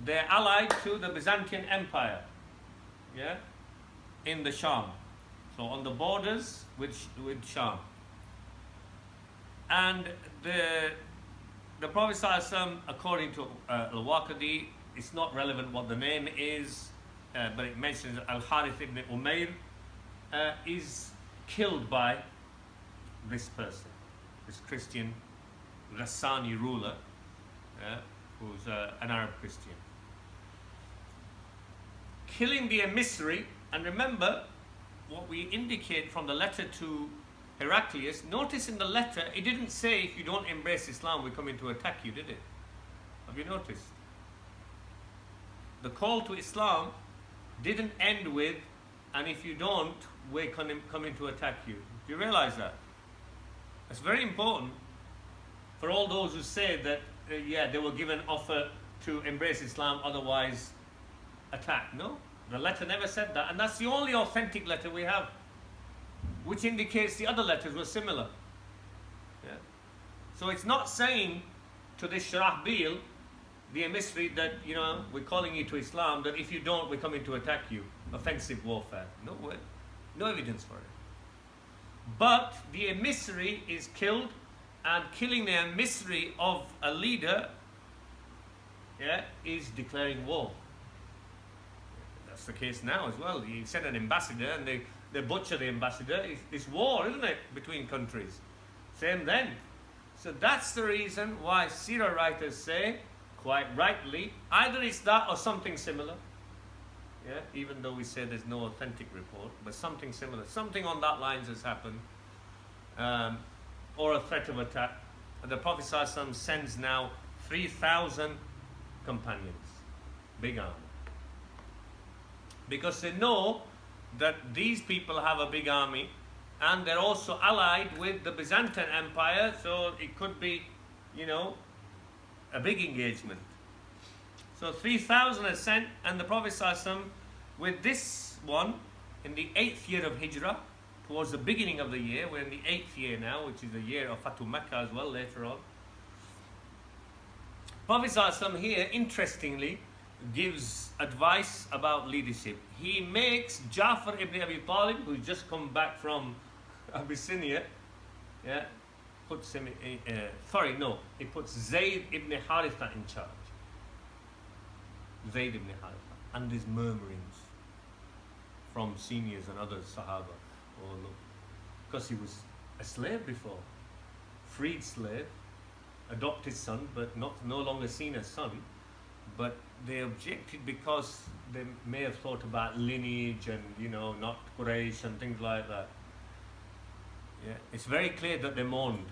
They're allied to the Byzantine Empire, yeah, in the Sham, so on the borders with Sham. And the Prophet ﷺ, according to Al-Waqidi, it's not relevant what the name is, but it mentions Al-Harith ibn Umayr is killed by this person, this Christian Ghassani ruler, who's an Arab Christian. Killing the emissary, and remember what we indicate from the letter to Heraclius. Notice in the letter, it didn't say if you don't embrace Islam, we're coming to attack you, did it? Have you noticed? The call to Islam didn't end with, and if you don't, we're coming to attack you. Do you realize that? It's very important for all those who say that, they were given offer to embrace Islam, otherwise attack. No, the letter never said that, and that's the only authentic letter we have, which indicates the other letters were similar. Yeah. So it's not saying to this Shurahbil, the emissary, that, we're calling you to Islam, that if you don't, we're coming to attack you. Offensive warfare. No way. No evidence for it. But the emissary is killed, and killing the emissary of a leader, is declaring war. That's the case now as well. You send an ambassador and they butcher the ambassador. It's war, isn't it, between countries? Same then. So that's the reason why Seerah writers say, quite rightly, either it's that or something similar. Yeah, even though we say there's no authentic report, but something similar, something on that lines has happened, or a threat of attack. And the Prophet ﷺ sends now 3,000 companions, big army, because they know that these people have a big army, and they're also allied with the Byzantine Empire, so it could be, a big engagement. So 3,000 are sent, and the Prophet ﷺ, with this one, in the 8th year of Hijrah, towards the beginning of the year, we're in the 8th year now, which is the year of Fatu Mecca as well later on. Prophet ﷺ here, interestingly, gives advice about leadership. He makes Jafar ibn Abi Talib, who's just come back from Abyssinia, puts him, he puts Zayd ibn Haritha in charge. Zayd ibn Haritha, and there's murmurings from seniors and others, Sahaba, because he was a slave before, freed slave, adopted son, but no longer seen as son. But they objected because they may have thought about lineage and, not Quraysh and things like that. Yeah, it's very clear that they mourned,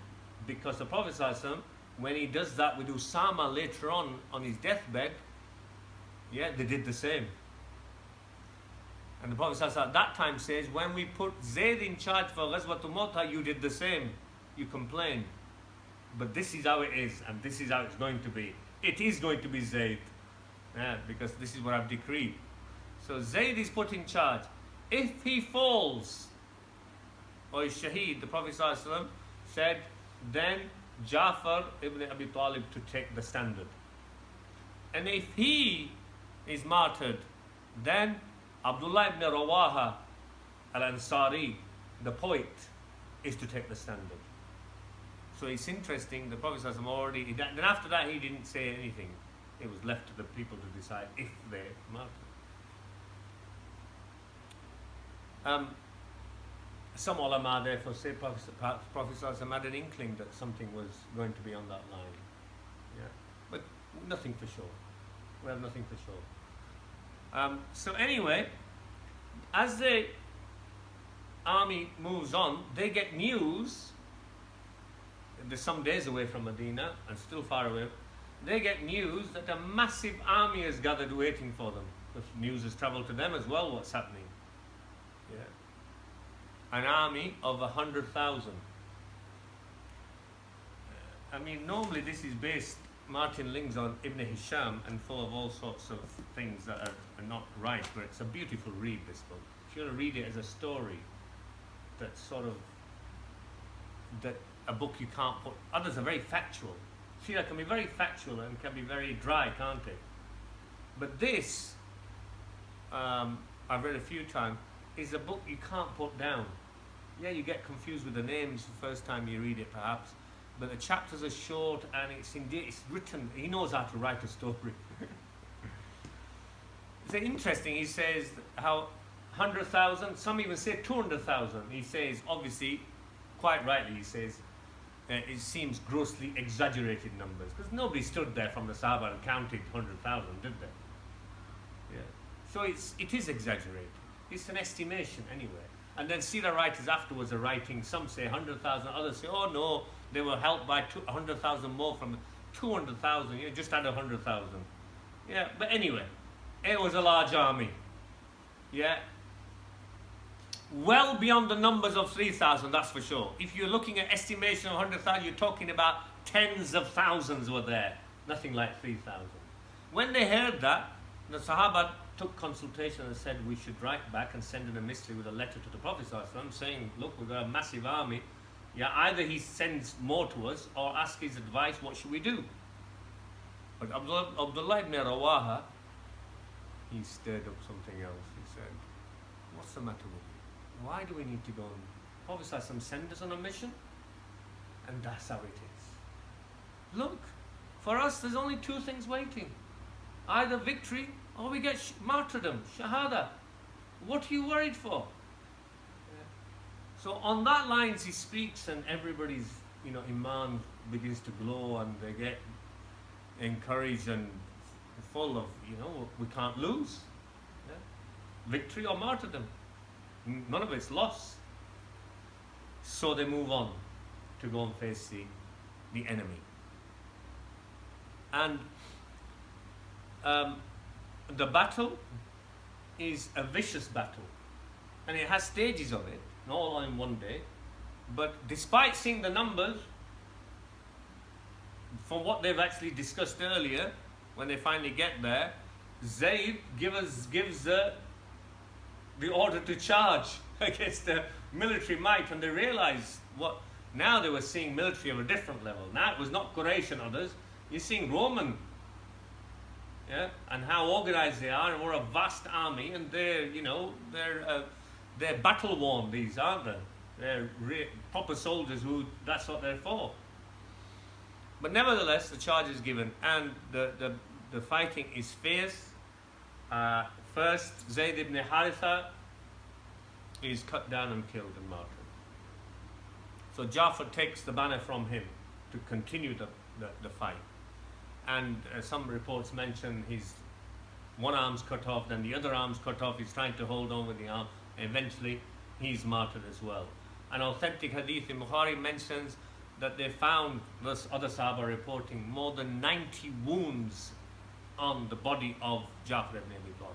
because the Prophet ﷺ, when he does that with Usama later on his deathbed, they did the same. And the Prophet ﷺ at that time says, when we put Zayd in charge for Ghazwatul Mu'tah, you did the same. You complained. But this is how it is, and this is how it's going to be. It is going to be Zayd, because this is what I've decreed. So Zayd is put in charge. If he falls, or is shaheed, the Prophet ﷺ said, then Jafar ibn Abi Talib to take the standard. And if he is martyred, then Abdullah ibn Rawaha al-Ansari, the poet, is to take the standard. So it's interesting, the Prophet ﷺ already, then after that he didn't say anything. It was left to the people to decide if they're martyred. Some ulama therefore say Prophet ﷺ had an inkling that something was going to be on that line. But nothing for sure. We have nothing for sure. So anyway, as the army moves on, they get news. They're some days away from Medina and still far away. They get news that a massive army is gathered waiting for them. The news has travelled to them as well, what's happening. An army of 100,000. Normally this is based, Martin Ling's on Ibn Hisham, and full of all sorts of things that are not right, but it's a beautiful read, this book. If you want to read it as a story, that a book you can't put, others are very factual. Seerah can be very factual and can be very dry, can't it? But this, I've read a few times, is a book you can't put down. You get confused with the names the first time you read it perhaps, but the chapters are short and it's written, he knows how to write a story. It's interesting, he says how 100,000, some even say 200,000. He says, obviously, quite rightly, he says, it seems grossly exaggerated numbers, because nobody stood there from the Sahaba and counted 100,000, did they? Yeah. So it is exaggerated. It's an estimation anyway. And then Seerah writers afterwards are writing, some say 100,000, others say, oh no, they were helped by 100,000 more from 200,000, just under 100,000. Yeah, but anyway, it was a large army. Yeah. Well beyond the numbers of 3,000, that's for sure. If you're looking at estimation of 100,000, you're talking about tens of thousands were there. Nothing like 3,000. When they heard that, the Sahaba took consultation and said we should write back and send an emissary with a letter to the Prophet ﷺ saying, look, we've got a massive army. Yeah, either he sends more to us or ask his advice, what should we do? But Abdullah ibn Rawaha, he stirred up something else. He said, what's the matter with you? Why do we need to go and Prophet ﷺ send us on a mission? And that's how it is. Look, for us there's only two things waiting. Either victory or we get martyrdom, shahada. What are you worried for? So on that lines he speaks, and everybody's, iman begins to glow, and they get encouraged and full of, we can't lose. Yeah? Victory or martyrdom. None of it's lost. So they move on to go and face the enemy. And the battle is a vicious battle, and it has stages of it, not all in one day. But despite seeing the numbers, from what they've actually discussed earlier, when they finally get there, Zayd gives the order to charge against the military might, and they realize now they were seeing military of a different level. Now it was not Quraysh and others, you're seeing Roman. Yeah, and how organized they are, and we're a vast army, and they're battle worn. These aren't they? They're proper soldiers that's what they're for. But nevertheless, the charge is given, and the fighting is fierce. First, Zayd ibn Haritha is cut down and killed and martyred. So Jafar takes the banner from him to continue the fight. And some reports mention his one arm's cut off, then the other arm's cut off. He's trying to hold on with the arm. Eventually, he's martyred as well. An authentic hadith in Bukhari mentions that they found, this other Sahaba reporting, more than 90 wounds on the body of Jafar ibn Abi Talib.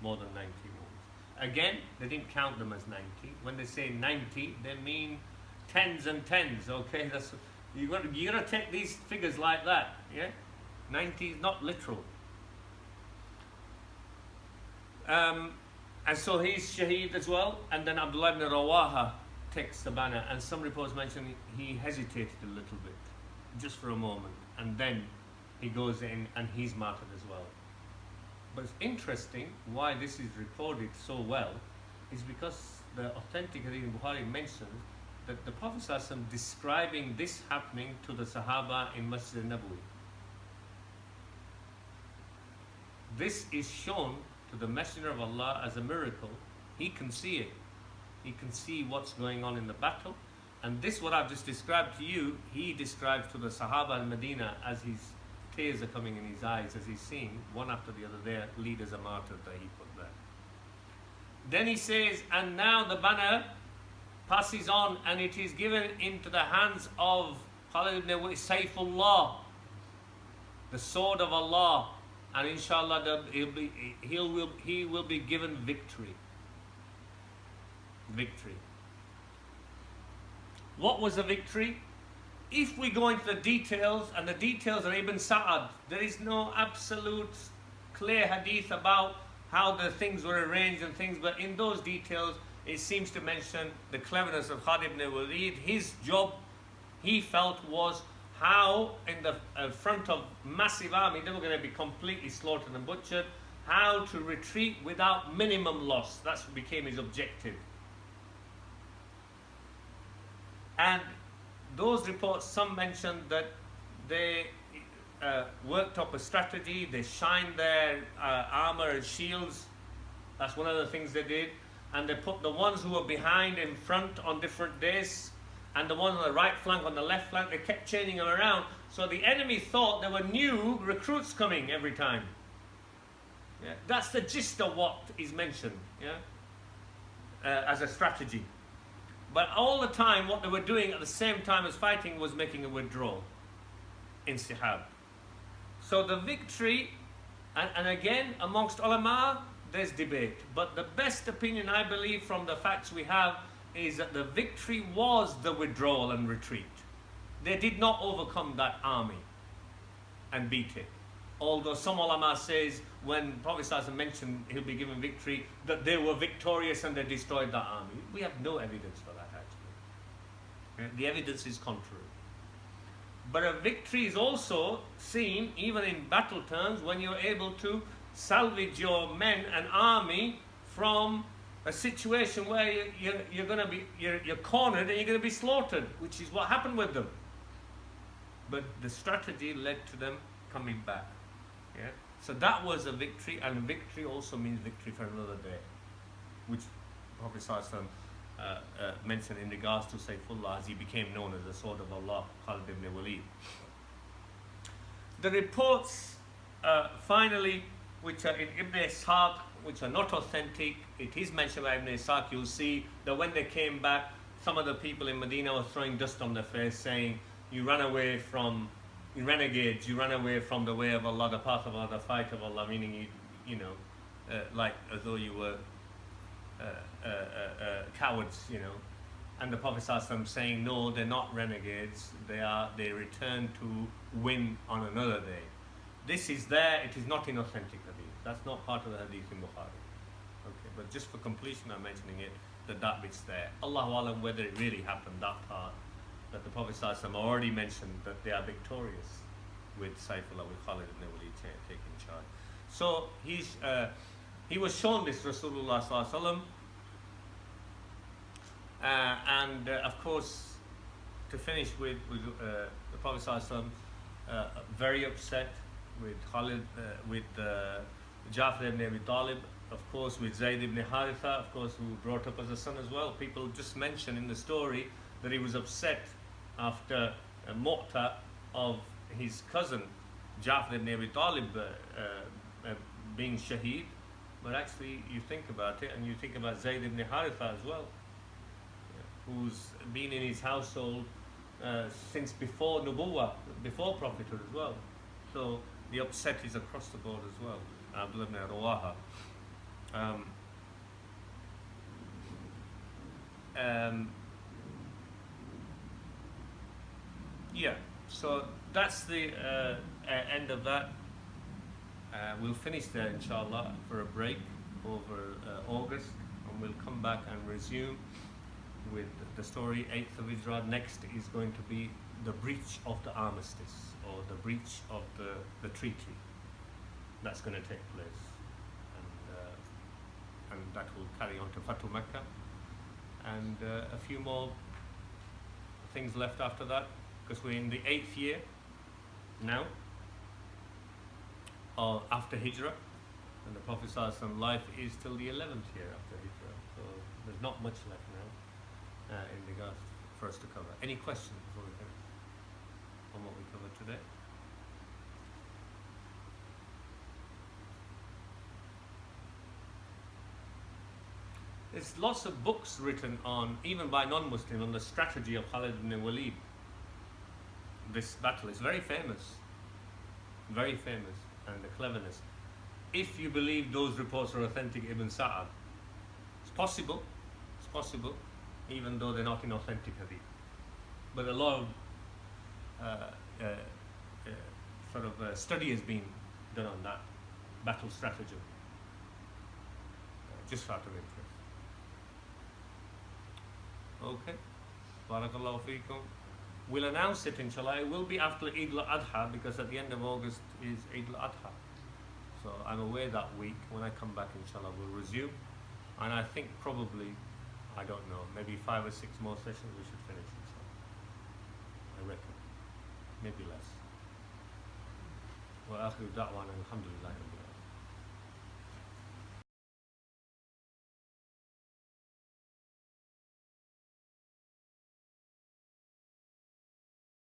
More than 90 wounds. Again, they didn't count them as 90. When they say 90, they mean tens and tens. Okay, that's. You got to take these figures like that, yeah? 90 is not literal. And so he's shaheed as well, and then Abdullah ibn Rawaha takes the banner, and some reports mention he hesitated a little bit, just for a moment, and then he goes in and he's martyred as well. But it's interesting why this is recorded so well is because the authentic hadith in Bukhari mentions that the Prophet ﷺ describing this happening to the Sahaba in Masjid al-Nabawi. This is shown to the Messenger of Allah as a miracle. He can see it. He can see what's going on in the battle. And this, what I've just described to you, he describes to the Sahaba in Medina as his tears are coming in his eyes, as he's seeing one after the other their leaders are martyred that he put there. Then he says, and now the banner passes on, and it is given into the hands of Khalid ibn Sayfullah, the sword of Allah, and inshallah he will be given victory. Victory. What was the victory? If we go into the details, and the details are Ibn Sa'ad, there is no absolute clear hadith about how the things were arranged and things, but in those details it seems to mention the cleverness of Khalid ibn Walid. His job, he felt, was how in the front of massive army, they were going to be completely slaughtered and butchered, how to retreat without minimum loss. That became his objective. And those reports, some mentioned that they worked up a strategy, they shined their armor and shields. That's one of the things they did. And they put the ones who were behind in front on different days, and the one on the right flank, on the left flank, they kept changing them around. So the enemy thought there were new recruits coming every time. Yeah? That's the gist of what is mentioned, yeah? As a strategy. But all the time, what they were doing at the same time as fighting was making a withdrawal. Insihab. So the victory, and again, amongst ulama, there's debate. But the best opinion, I believe, from the facts we have, is that the victory was the withdrawal and retreat. They did not overcome that army and beat it. Although some ulama says when Prophet ﷺ mentioned he'll be given victory, that they were victorious and they destroyed that army. We have no evidence for that, actually. The evidence is contrary. But a victory is also seen, even in battle terms, when you're able to salvage your men and army from a situation where you're going to be you're cornered and you're going to be slaughtered, which is what happened with them. But the strategy led to them coming back. Yeah. So that was a victory, and victory also means victory for another day, which Prophet ﷺ mentioned in regards to Saifullah as he became known as the sword of Allah, Khalid ibn Walid. The reports finally, which are in Ibn Ishaq, which are not authentic, it is mentioned by Ibn Ishaq. You'll see that when they came back, some of the people in Medina were throwing dust on their face, saying, you ran away from, you renegades, you ran away from the way of Allah, the path of Allah, the fight of Allah, meaning you know, like as though you were cowards, you know. And the Prophet ﷺ saying, no, they're not renegades, they return to win on another day. This is there, it is not in authentic hadith. That's not part of the hadith in Bukhari. Okay, but just for completion, I'm mentioning it, that bit's there. Allahu Alam, whether it really happened, that part, that the Prophet ﷺ already mentioned that they are victorious with Saifullah, with Khalid ibn Walid taking charge. So he was shown this Rasulullah ﷺ, and of course, to finish with the Prophet ﷺ, very upset with Khalid, with Jafar ibn Abi Talib, of course with Zayd ibn Haritha, of course, who brought up as a son as well. People just mention in the story that he was upset after Mu'tah of his cousin Jafar ibn Abi Talib being shaheed. But actually, you think about it, and you think about Zayd ibn Haritha as well, who's been in his household since before Nubuwwah, before prophethood as well. So the upset is across the board as well. Abdullah ibn Rawaha. Yeah, so that's the end of that. We'll finish there, inshallah, for a break over August, and we'll come back and resume with the story 8th of Hijrah. Next is going to be the breach of the armistice, or the breach of the treaty that's going to take place, and that will carry on to Fatu Mecca, and a few more things left after that, because we're in the 8th year now after Hijrah, and the Prophet ﷺ life is till the 11th year after Hijrah, so there's not much left now in regards for us to cover. Any questions before we finish on what we covered today? There's lots of books written on, even by non-Muslims, on the strategy of Khalid ibn Walid. This battle is very famous, and the cleverness. If you believe those reports are authentic, Ibn Sa'ad, it's possible, even though they're not in authentic hadith. But a lot of study has been done on that battle strategy, just out of interest. Okay, Barakallahu feekum. We'll announce it, inshallah. It will be after Eid al-Adha, because at the end of August is Eid al-Adha. So I'm away that week. When I come back, inshallah, we'll resume. And I think probably, I don't know, maybe 5 or 6 more sessions we should finish, inshallah. I reckon. Maybe less. Wa akhiru da'wana alhamdulillah.